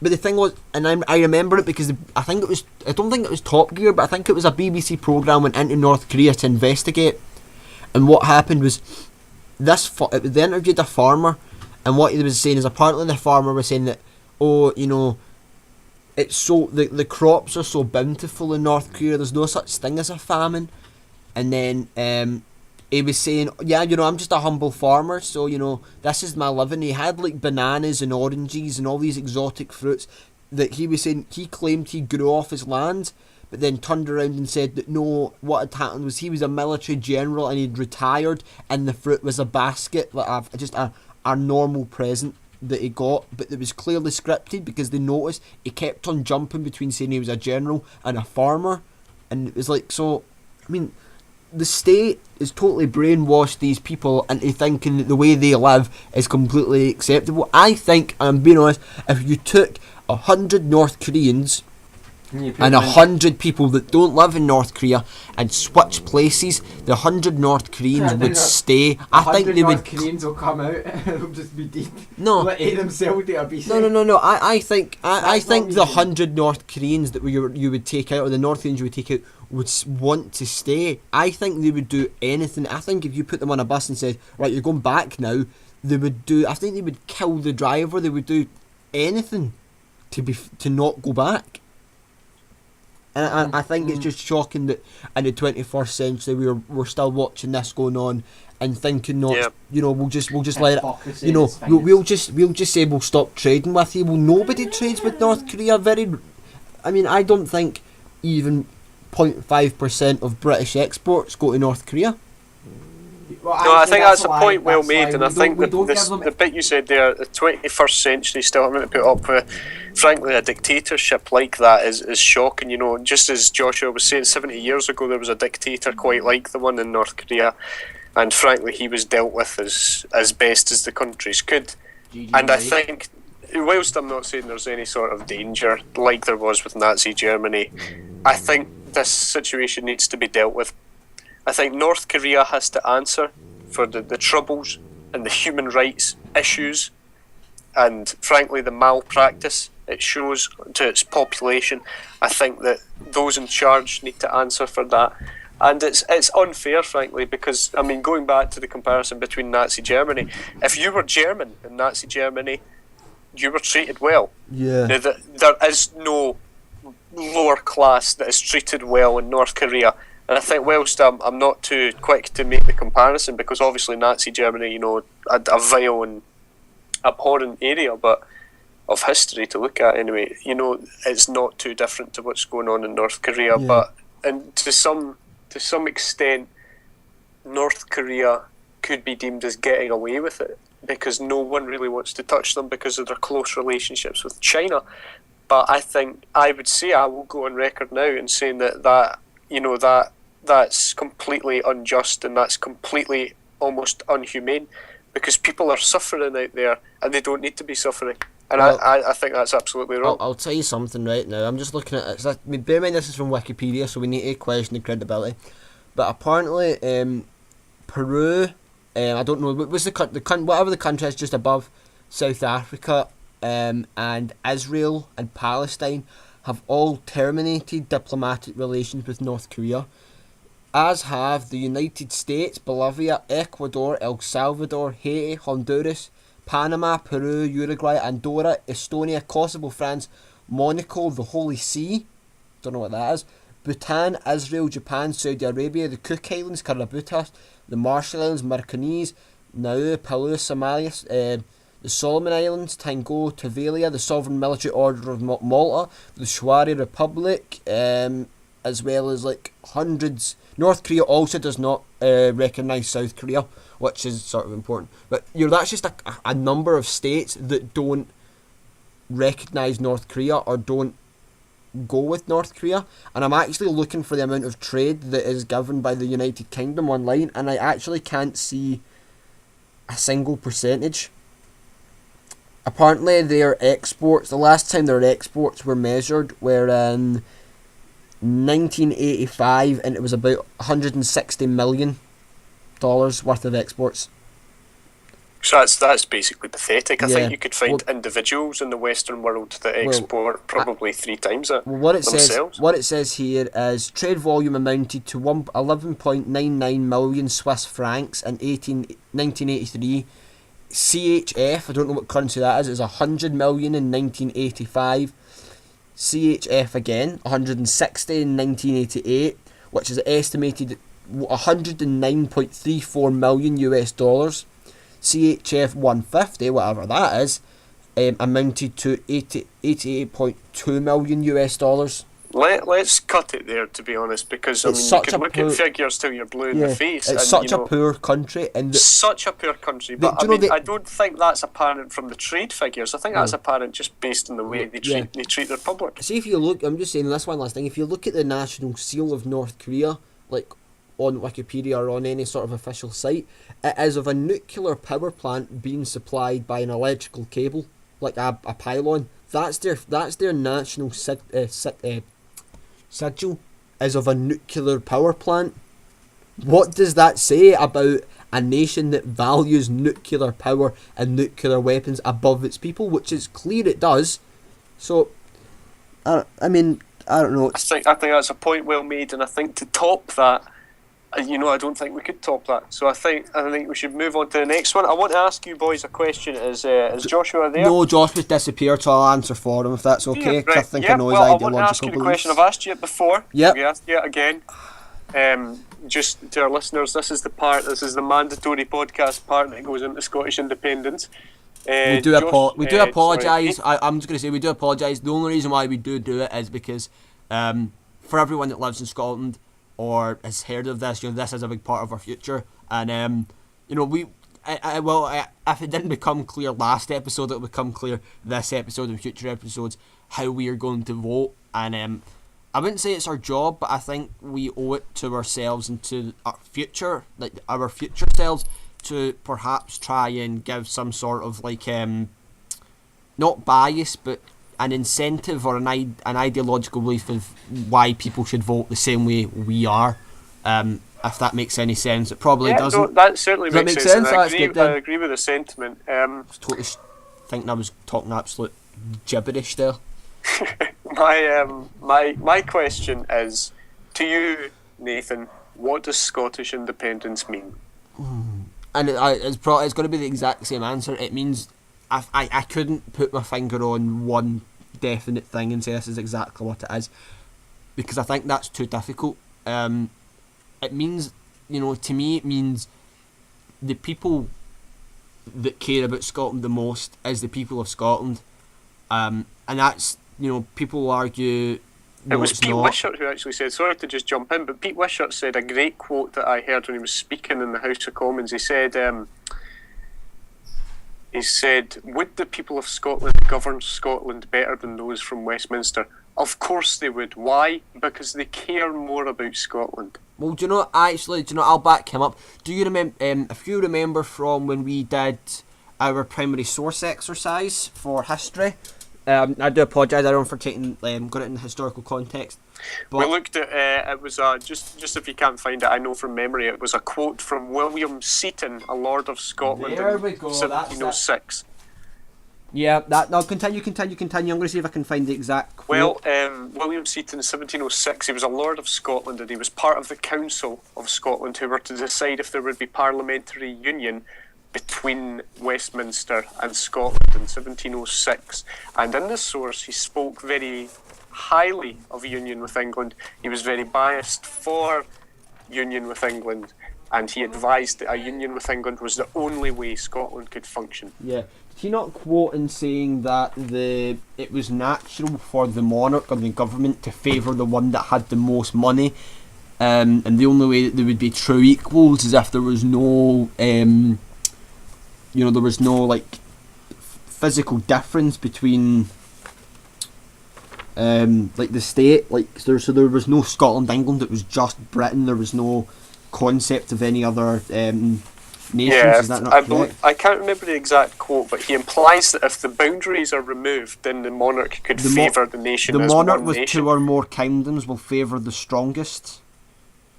but the thing was, and I remember it because I don't think it was Top Gear, but I think it was a BBC programme went into North Korea to investigate, and what happened was they interviewed a farmer, and what he was saying is apparently the farmer was saying that, oh, you know, it's so the crops are so bountiful in North Korea, there's no such thing as a famine, and then he was saying, yeah, you know, I'm just a humble farmer, so, you know, this is my living. He had, like, bananas and oranges and all these exotic fruits that he was saying he claimed he grew off his land, but then turned around and said that no, what had happened was he was a military general and he'd retired, and the fruit was a basket, like just a normal present that he got, but it was clearly scripted because they noticed he kept on jumping between saying he was a general and a farmer, and it was like, so, I mean... The state is totally brainwashed these people into thinking that the way they live is completely acceptable. I think, and I'm being honest, if you took 100 North Koreans and 100 people that don't live in North Korea and switch places, the 100 North Koreans would stay. I think they would. Koreans will come out. It'll just be deep. No. Let themselves do a BC. No. I think the 100 North Koreans that you would take out, or the North Koreans you would take out, would want to stay. I think they would do anything. I think if you put them on a bus and said, right, you're going back now, they would do. I think they would kill the driver. They would do anything to not go back. And I think it's just shocking that in the 21st century we're still watching this going on and thinking not, you know, we'll just let it, you know, we'll just say we'll stop trading with you. Well, nobody trades with North Korea. I mean, I don't think even 0.5% of British exports go to North Korea. Well, I think that's a point well made, and I think the bit you said there, the 21st century still having to put up with, frankly, a dictatorship like that is shocking. You know, just as Joshua was saying, 70 years ago there was a dictator quite like the one in North Korea, and frankly he was dealt with as best as the countries could. And I think, whilst I'm not saying there's any sort of danger like there was with Nazi Germany, I think this situation needs to be dealt with. I think North Korea has to answer for the troubles and the human rights issues and, frankly, the malpractice it shows to its population. I think that those in charge need to answer for that. And it's unfair, frankly, because, I mean, going back to the comparison between Nazi Germany, if you were German in Nazi Germany, you were treated well. Yeah. Now, there is no lower class that is treated well in North Korea. And I think, whilst I'm not too quick to make the comparison, because obviously Nazi Germany, you know, a vile and abhorrent area of history to look at anyway, you know, it's not too different to what's going on in North Korea. Yeah. But and to some extent, North Korea could be deemed as getting away with it because no one really wants to touch them because of their close relationships with China. But I think I will go on record now in saying that you know, that's completely unjust and that's completely almost unhumane because people are suffering out there and they don't need to be suffering. And well, I think that's absolutely wrong. I'll tell you something right now. I'm just looking at it. I mean, bear in mind this is from Wikipedia, so we need to question the credibility. But apparently, Peru, I don't know, what's whatever the country is just above South Africa, and Israel and Palestine have all terminated diplomatic relations with North Korea, as have the United States, Bolivia, Ecuador, El Salvador, Haiti, Honduras, Panama, Peru, Uruguay, Andorra, Estonia, Kosovo, France, Monaco, the Holy See, don't know what that is, Bhutan, Israel, Japan, Saudi Arabia, the Cook Islands, Kiribati, the Marshall Islands, Martinis, Nauru, Palau, Somalia, the Solomon Islands, Tango, Tavalia, the Sovereign Military Order of Malta, the Shwari Republic, as well as like hundreds. North Korea also does not recognise South Korea, which is sort of important. But that's just a number of states that don't recognise North Korea or don't go with North Korea. And I'm actually looking for the amount of trade that is governed by the United Kingdom online, and I actually can't see a single percentage. Apparently their exports, the last time their exports were measured were in 1985, and it was about $160 million worth of exports. So that's basically pathetic. I think you could find individuals in the Western world that export probably 3 times that themselves. What it says here is trade volume amounted to 11.99 million Swiss francs in 1983. CHF, I don't know what currency that is 100 million in 1985. CHF again, 160 in 1988, which is estimated 109.34 million US dollars. CHF 150, whatever that is, amounted to 88.2 million US dollars. Let's cut it there, to be honest, because you can look at figures till you're blue in the face. It's such a poor country. Such a poor country, but I don't think that's apparent from the trade figures. I think that's apparent just based on the way they treat their public. See, if you look, I'm just saying this one last thing, if you look at the national seal of North Korea, like on Wikipedia or on any sort of official site, it is of a nuclear power plant being supplied by an electrical cable, like a pylon. That's their national sigil is of a nuclear power plant. What does that say about a nation that values nuclear power and nuclear weapons above its people, which is clear it does? So, I don't know. I think that's a point well made, and I think to top that, I don't think we could top that. So I think we should move on to the next one. I want to ask you boys a question. Is Joshua there? No, Josh was disappeared, so I'll answer for him if that's okay. Yeah, right. I think I know his ideological I want to ask you the question. I've asked you it before. Yep. We asked you it again. Just to our listeners, this is the mandatory podcast part that goes into Scottish independence. We do apologise. I'm just going to say we do apologise. The only reason why we do it is because for everyone that lives in Scotland or has heard of this, this is a big part of our future, and if it didn't become clear last episode, it'll become clear this episode and future episodes how we are going to vote. And I wouldn't say it's our job, but I think we owe it to ourselves and to our future selves to perhaps try and give some sort of not bias, but an incentive or an ideological belief of why people should vote the same way we are. If that makes any sense. It probably doesn't. No, that certainly makes sense. I agree with the sentiment. I was totally thinking I was talking absolute gibberish there. My question is to you, Nathan. What does Scottish independence mean? And it's going to be the exact same answer. It means I couldn't put my finger on one definite thing and say this is exactly what it is, because I think that's too difficult. It means, to me, it means the people that care about Scotland the most is the people of Scotland, and that's, people argue. No, it was Pete Wishart who actually said, sorry to just jump in, but Pete Wishart said a great quote that I heard when he was speaking in the House of Commons. He said, would the people of Scotland govern Scotland better than those from Westminster? Of course they would. Why? Because they care more about Scotland. Well, I'll back him up. Do you remember, if you remember from when we did our primary source exercise for history, I do apologise everyone for taking got it in historical context. But we looked at it was just if you can't find it, I know from memory, it was a quote from William Seaton, a Lord of Scotland in 1706. Yeah, continue. I'm going to see if I can find the exact quote. Well, William Seaton, 1706, he was a Lord of Scotland, and he was part of the Council of Scotland who were to decide if there would be parliamentary union between Westminster and Scotland in 1706. And in this source, he spoke very highly of union with England. He was very biased for union with England. and he advised that a union with England was the only way Scotland could function. Yeah. Did he not quote in saying that it was natural for the monarch or the government to favour the one that had the most money, and the only way that they would be true equals is if there was no, there was no like physical difference between, like the state, like there was no Scotland, England. It was just Britain. There was no concept of any other nations. Yeah, is that not correct? I can't remember the exact quote, but he implies that if the boundaries are removed, then the monarch could favour the nation as one nation. The monarch with 2 or more kingdoms will favour the strongest.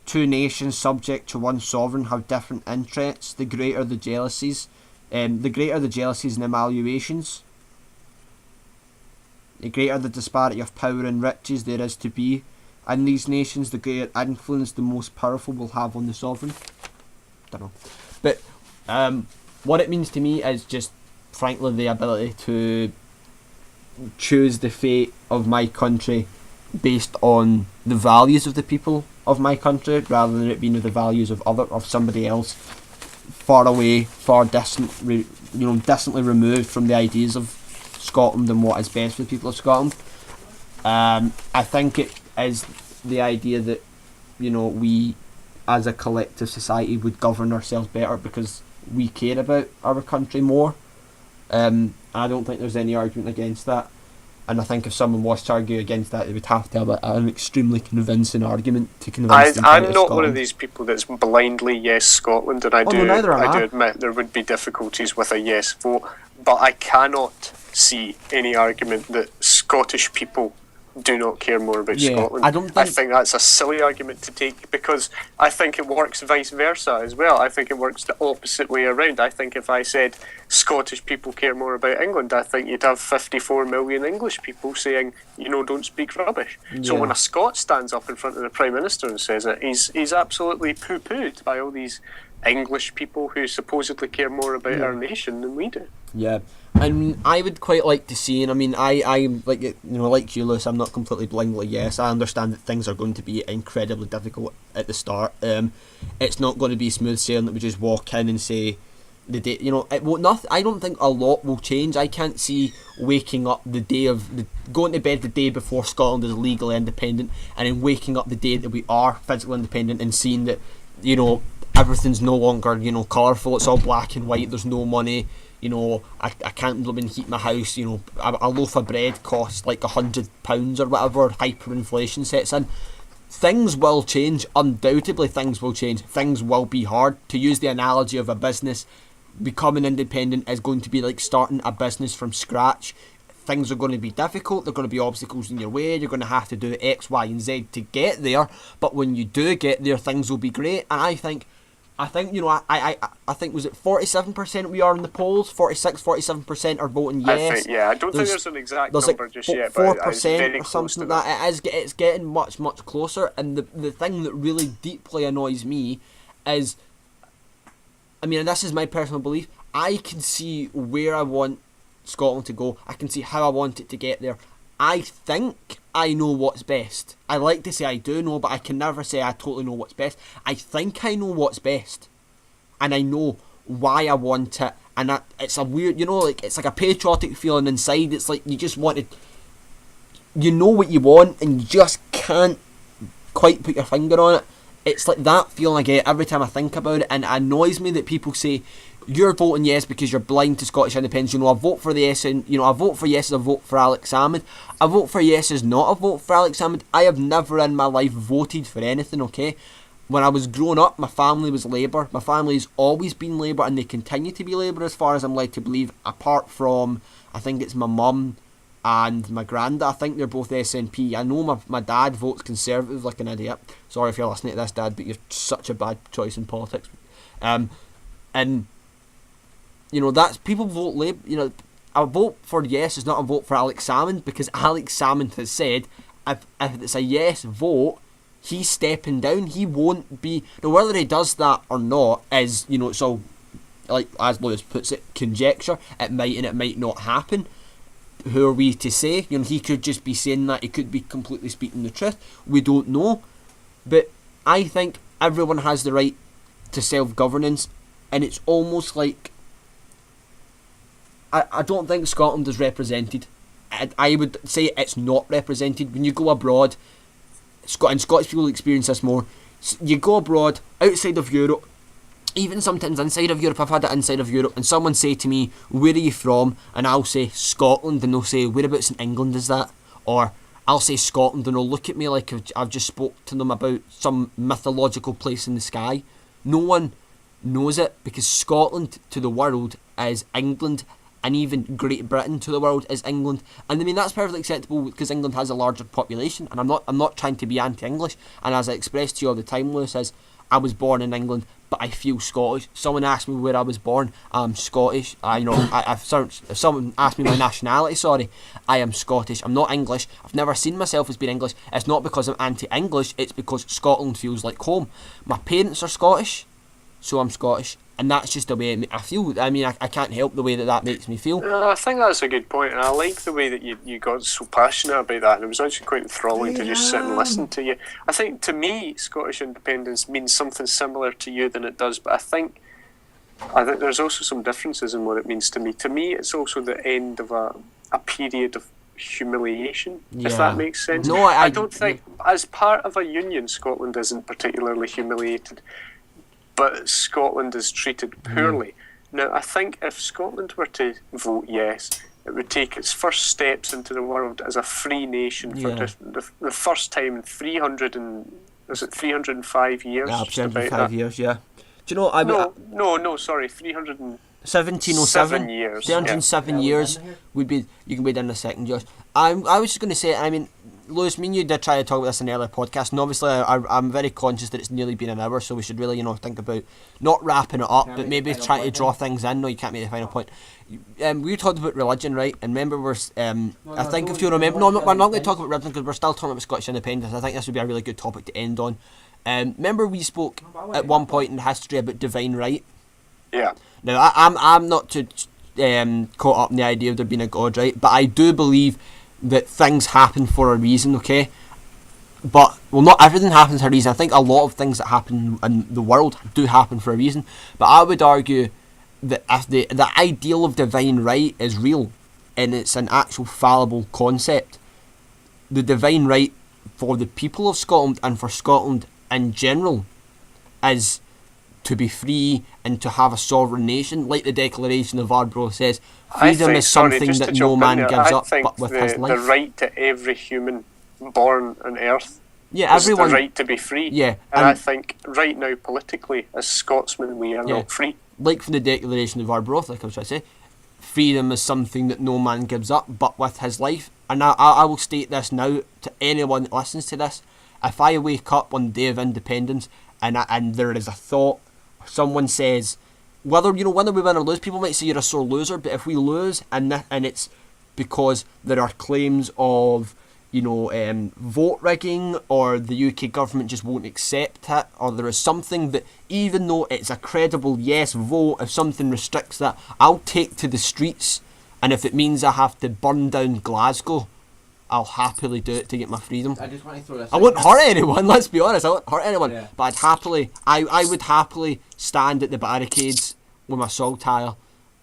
2 nations subject to one sovereign have different interests. The greater the jealousies and evaluations. The greater the disparity of power and riches there is to be in these nations, the greater influence the most powerful will have on the sovereign. Don't know. But what it means to me is just, frankly, the ability to choose the fate of my country based on the values of the people of my country, rather than it being the values of somebody else, far away, far distant, distantly removed from the ideas of Scotland and what is best for the people of Scotland. I think it is the idea that we as a collective society would govern ourselves better because we care about our country more. I don't think there's any argument against that, and I think if someone was to argue against that, they would have to have an extremely convincing argument to convince them. I'm not one of these people that's blindly yes Scotland, and I do admit there would be difficulties with a yes vote, but I cannot see any argument that Scottish people do not care more about Scotland. I think that's a silly argument to take, because I think it works vice versa as well. I think it works the opposite way around. I think if I said Scottish people care more about England, I think you'd have 54 million English people saying, don't speak rubbish. Yeah. So when a Scot stands up in front of the Prime Minister and says it, he's absolutely poo-pooed by all these English people who supposedly care more about our nation than we do. Yeah. I mean, I would quite like to see, and I mean, I'm like you, Lewis, I'm not completely blindly yes. I understand that things are going to be incredibly difficult at the start. It's not going to be smooth sailing that we just walk in and say the day. It won't. I don't think a lot will change. I can't see waking up going to bed the day before Scotland is legally independent, and then waking up the day that we are physically independent and seeing that everything's no longer colourful. It's all black and white. There's no money. I can't blooming heat my house. A loaf of bread costs like £100 or whatever. Hyperinflation sets in. Things will change. Undoubtedly, things will change. Things will be hard. To use the analogy of a business, becoming independent is going to be like starting a business from scratch. Things are going to be difficult. There are going to be obstacles in your way. You're going to have to do X, Y, and Z to get there. But when you do get there, things will be great. And I think I think was it 47% we are in the polls, 47% are voting yes. I don't think there's an exact number like just yet, but 4% or something like that. It's getting much closer, and the thing that really deeply annoys me is, and this is my personal belief, I can see where I want Scotland to go. I can see how I want it to get there. I think I know what's best. I like to say I do know, but I can never say I totally know what's best. I think I know what's best, and I know why I want it. And it's a weird, it's like a patriotic feeling inside. It's like you just wanted, what you want, and you just can't quite put your finger on it. It's like that feeling I get every time I think about it, and it annoys me that people say, you're voting yes because you're blind to Scottish independence. I vote for the yes, and I vote for yes as a vote for Alex Salmond. A vote for yes is not a vote for Alex Salmond. I have never in my life voted for anything, okay? When I was growing up, my family was Labour. My family's always been Labour, and they continue to be Labour as far as I'm led to believe, apart from, I think it's my mum and my granda. I think they're both SNP. I know my dad votes Conservative like an idiot. Sorry if you're listening to this, Dad, but you're such a bad choice in politics. And that's, people vote Labour. A vote for yes is not a vote for Alex Salmond, because Alex Salmond has said if it's a yes vote, he's stepping down. He won't be. Now, whether he does that or not is, it's all, like as Lewis puts it, conjecture. It might and it might not happen. Who are we to say? He could just be saying that. He could be completely speaking the truth. We don't know. But I think everyone has the right to self-governance, and it's almost like I don't think Scotland is represented. I would say it's not represented. When you go abroad, and Scottish people experience this more, you go abroad, outside of Europe, even sometimes inside of Europe. I've had it inside of Europe, and someone say to me, where are you from? And I'll say Scotland, and they'll say, whereabouts in England is that? Or I'll say Scotland, and they'll look at me like I've just spoke to them about some mythological place in the sky. No one knows it, because Scotland to the world is England, and even Great Britain to the world is England. And I mean, that's perfectly acceptable because England has a larger population, and I'm not trying to be anti-English. And as I expressed to you all the time, Lewis, is I was born in England, but I feel Scottish. Someone asked me where I was born, I'm Scottish. If someone asked me my nationality, sorry, I am Scottish. I'm not English. I've never seen myself as being English. It's not because I'm anti-English, it's because Scotland feels like home. My parents are Scottish, so I'm Scottish. And that's just the way I feel. I mean, I can't help the way that makes me feel. I think that's a good point, and I like the way that you got so passionate about that, and it was actually quite enthralling to just sit and listen to you. I think, to me, Scottish independence means something similar to you than it does, but I think there's also some differences in what it means to me. To me, it's also the end of a period of humiliation, if that makes sense. No, I don't think, as part of a union, Scotland isn't particularly humiliated, but Scotland is treated poorly. Now, I think if Scotland were to vote yes, it would take its first steps into the world as a free nation for the first time in 305 years? Yeah, 305 years, yeah. Do you know, sorry, 317 years. 307 years would be, you can wait in a second, Josh. I was just going to say, I mean, Lewis, me and you did try to talk about this in an earlier podcast, and obviously I'm very conscious that it's nearly been an hour, so we should really, think about not wrapping it up, but maybe trying to draw things in. No, you can't make the final point. We talked about religion, right? And remember, I think if you remember, we're not going to talk about religion because we're still talking about Scottish independence. I think this would be a really good topic to end on. Remember, we spoke at one point in history about divine right. Yeah. Now, I'm not too caught up in the idea of there being a God, right? But I do believe that things happen for a reason, okay? But, well, not everything happens for a reason. I think a lot of things that happen in the world do happen for a reason. But I would argue that if the ideal of divine right is real, and it's an actual fallible concept, the divine right for the people of Scotland and for Scotland in general is to be free and to have a sovereign nation, like the Declaration of Arbroath says. Freedom is something that no man gives up but with his life. The right to every human born on earth is everyone, the right to be free. Yeah, and I think right now, politically, as Scotsmen, we are not free. Like from the Declaration of Arbroath, like I was trying to say, freedom is something that no man gives up but with his life. And I will state this now to anyone that listens to this. If I wake up on the day of independence and there is a thought, someone says, whether we win or lose, people might say you're a sore loser, but if we lose and it's because there are claims of vote rigging, or the UK government just won't accept it, or there is something that, even though it's a credible yes vote, if something restricts that, I'll take to the streets, and if it means I have to burn down Glasgow, I'll happily do it to get my freedom. I just want to throw this. I wouldn't hurt anyone, let's be honest, I wouldn't hurt anyone, but I would happily stand at the barricades with my saltire,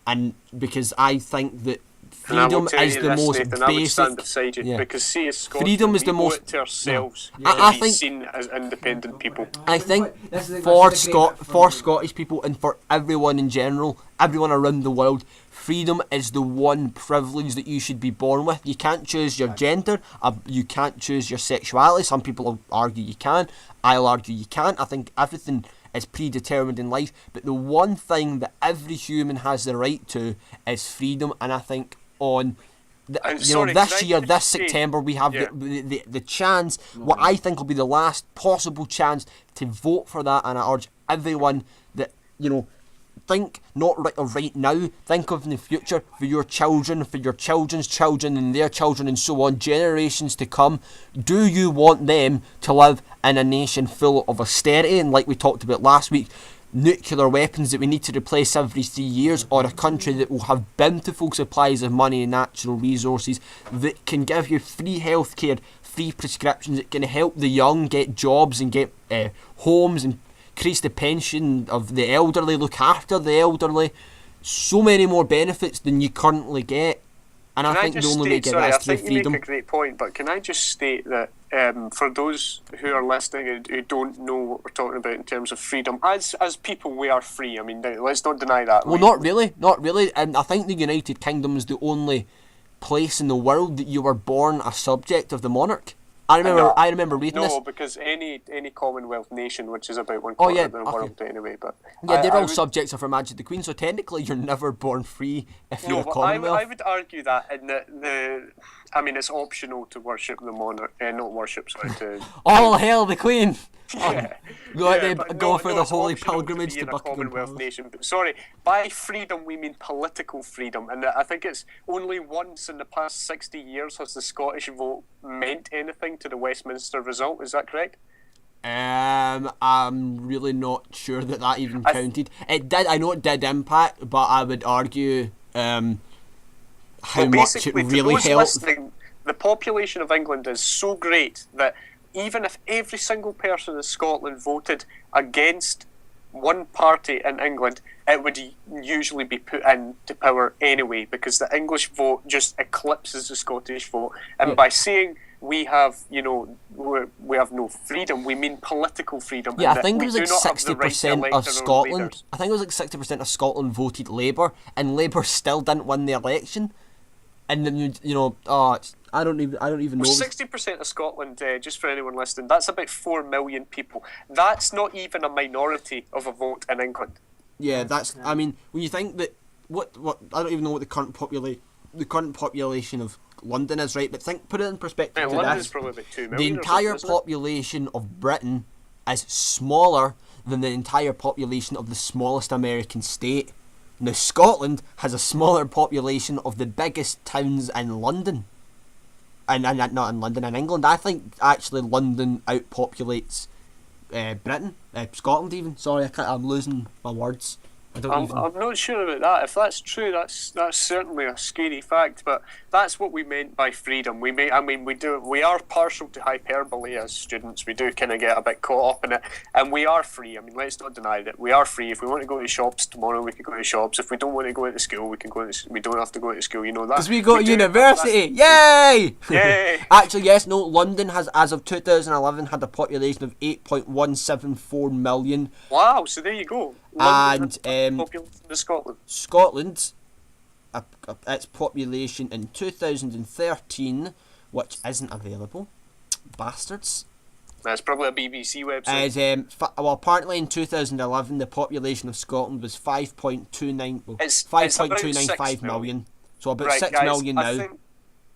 and because I think that freedom is the most basic. I would stand beside you, because see, as Scotland, freedom is the most to ourselves. I think seen as independent people. I think for Scottish people and for everyone in general, everyone around the world, freedom is the one privilege that you should be born with. You can't choose your gender, you can't choose your sexuality. Some people will argue you can. I'll argue you can't. I think everything is predetermined in life, but the one thing that every human has the right to is freedom. And I think this September we have the chance, what I think will be the last possible chance to vote for that, and I urge everyone that think not right now, think of in the future, for your children, for your children's children and their children and so on, generations to come. Do you want them to live in a nation full of austerity and, like we talked about last week, nuclear weapons that we need to replace every 3 years, or a country that will have bountiful supplies of money and natural resources that can give you free healthcare, free prescriptions, that can help the young get jobs and get homes and increase the pension of the elderly, look after the elderly. So many more benefits than you currently get. And I think the only way to get that is through freedom. You make a great point, but can I just state that for those who are listening and who don't know what we're talking about in terms of freedom, as people, we are free. I mean, let's not deny that. Well, not really. And I think the United Kingdom is the only place in the world that you were born a subject of the monarch. I remember reading this. No, because any Commonwealth nation, which is about 1/4 of the world anyway, but they're all subjects of Her Majesty the Queen. So technically, you're never born free if you're a Commonwealth. I would argue that in it's optional to worship the monarch, not worship. Sorry, to all hail the Queen. Go for the holy pilgrimage to Buckingham Commonwealth Palace. nation. But sorry, by freedom we mean political freedom, and I think it's only once in the past 60 years has the Scottish vote meant anything to the Westminster result. Is that correct? I'm really not sure that even counted. It did. I know it did impact, but I would argue how much it really helped. Listening, the population of England is so great that even if every single person in Scotland voted against one party in England, it would usually be put into power anyway, because the English vote just eclipses the Scottish vote. And by saying we have no freedom, we mean political freedom. Yeah, I think it was like 60% of Scotland. I think it was like 60% of Scotland voted Labour, and Labour still didn't win the election. And then I don't even know. 60% of Scotland, just for anyone listening, that's about 4 million people. That's not even a minority of a vote in England. Yeah, that's. I mean, when you think that what I don't even know what the current population of London is, right? But put it in perspective. London's probably about 2 million. The entire population of Britain is smaller than the entire population of the smallest American state. Now, Scotland has a smaller population of the biggest towns in London. And not in London, in England. I think actually London outpopulates Britain. Scotland even. Sorry, I'm losing my words. I'm not sure about that. If that's true, that's certainly a scary fact. But that's what we meant by freedom. We are partial to hyperbole as students. We do kind of get a bit caught up in it, and we are free. I mean, let's not deny that we are free. If we want to go to shops tomorrow, we can go to shops. If we don't want to go to school, we can go. We don't have to go to school. You know that. Because we go to university. Yay! Yay! Actually, yes. No. London has, as of 2011, had a population of 8.174 million. Wow! So there you go. London and Scotland. Its population in 2013, which isn't available, bastards. That's probably a BBC website. Apparently in 2011 the population of Scotland was 5.295 million. So about 6 million now.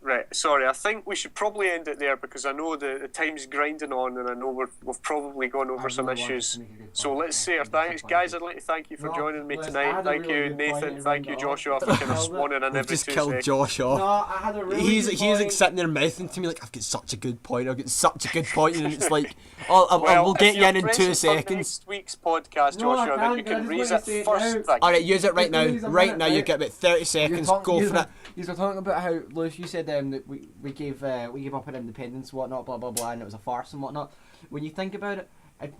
Right, sorry, I think we should probably end it there, because I know the time's grinding on, and I know we've probably gone over some issues. So let's say our thanks. Guys, I'd like to thank you for joining me tonight. Thank you, Nathan. Thank you, Joshua, for kind of swanning in every 2 seconds. Just killed Joshua. No, I had a really He's like sitting there mouthing to me like, I've got such a good point, and it's like, we'll get you in 2 seconds. Next week's podcast, Joshua, then you can raise it first. Alright, use it right now. Right now, you get about 30 seconds. Go for it. You were talking about how, Lewis, you said that we gave up our independence and whatnot, blah blah blah, and it was a farce and whatnot. When you think about it, at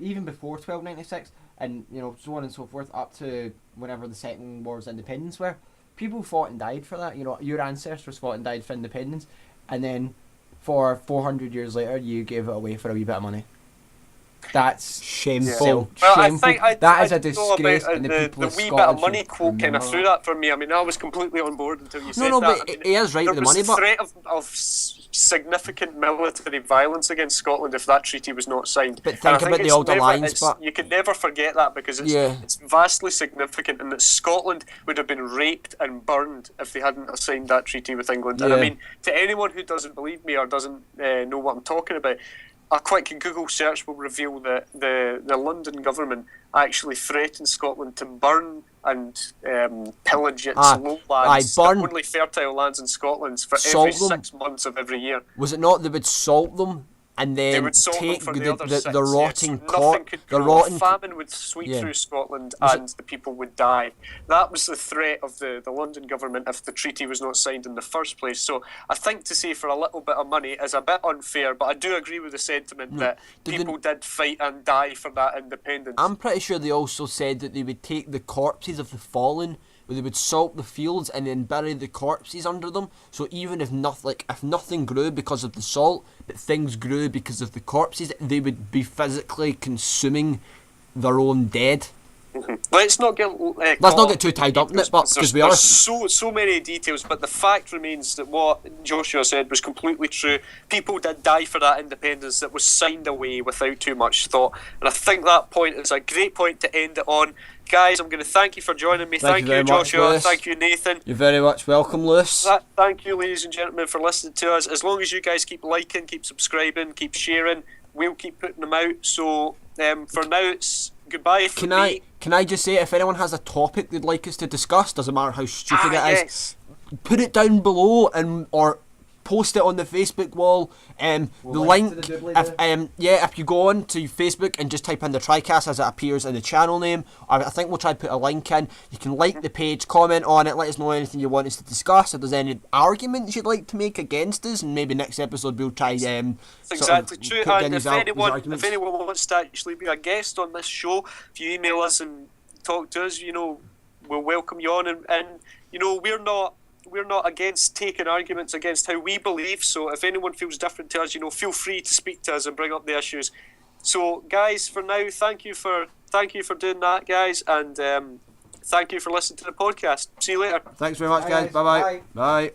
even before 1296, and so on and so forth, up to whenever the Second War's independence were, people fought and died for that. Your ancestors fought and died for independence, and then for 400 years later, you gave it away for a wee bit of money. That's shameful. Yeah. Well, shameful. That is a disgrace. And the wee bit of money quote kind of threw that for me. I mean, I was completely on board until you said that. No, but he is right with the money. There was threat of significant military violence against Scotland if that treaty was not signed. But think about the old alliance. But you could never forget that, because it's vastly significant, and that Scotland would have been raped and burned if they hadn't signed that treaty with England. And I mean, to anyone who doesn't believe me or doesn't know what I'm talking about, a quick Google search will reveal that the London government actually threatened Scotland to burn and pillage its lowlands, the only fertile lands in Scotland, for every 6 months of every year. Was it not they would salt them and then they would salt take them for the other six. the rotting nothing could grow. the rotten Famine would sweep through Scotland, and the people would die. That was the threat of the London government if the treaty was not signed in the first place. So I think to say for a little bit of money is a bit unfair, but I do agree with the sentiment that people did fight and die for that independence. I'm pretty sure they also said that they would take the corpses of the fallen, where they would salt the fields and then bury the corpses under them. So even if nothing grew because of the salt, but things grew because of the corpses, they would be physically consuming their own dead. Let's not get too tied up in it, but because we are so many details. But the fact remains that what Joshua said was completely true. People did die for that independence that was signed away without too much thought, and I think that point is a great point to end it on. Guys, I'm going to thank you for joining me. Thank you, Joshua. Much, thank you, Nathan. You're very much welcome, Lewis. Thank you, ladies and gentlemen, for listening to us. As long as you guys keep liking, keep subscribing, keep sharing, we'll keep putting them out. So for now, it's goodbye from me. Can I just say, if anyone has a topic they'd like us to discuss, doesn't matter how stupid it is, put it down below or post it on the Facebook wall. The link, if you go on to Facebook and just type in the TriCast as it appears in the channel name, I think we'll try to put a link in. You can like the page, comment on it, let us know anything you want us to discuss. If there's any arguments you'd like to make against us, and maybe next episode we'll try. Exactly true. And if anyone wants to actually be a guest on this show, if you email us and talk to us, we'll welcome you on. And we're not against taking arguments against how we believe, so if anyone feels different to us, feel free to speak to us and bring up the issues. So guys, for now, thank you for doing that, guys, and thank you for listening to the podcast. See you later. Thanks very much, guys. Bye.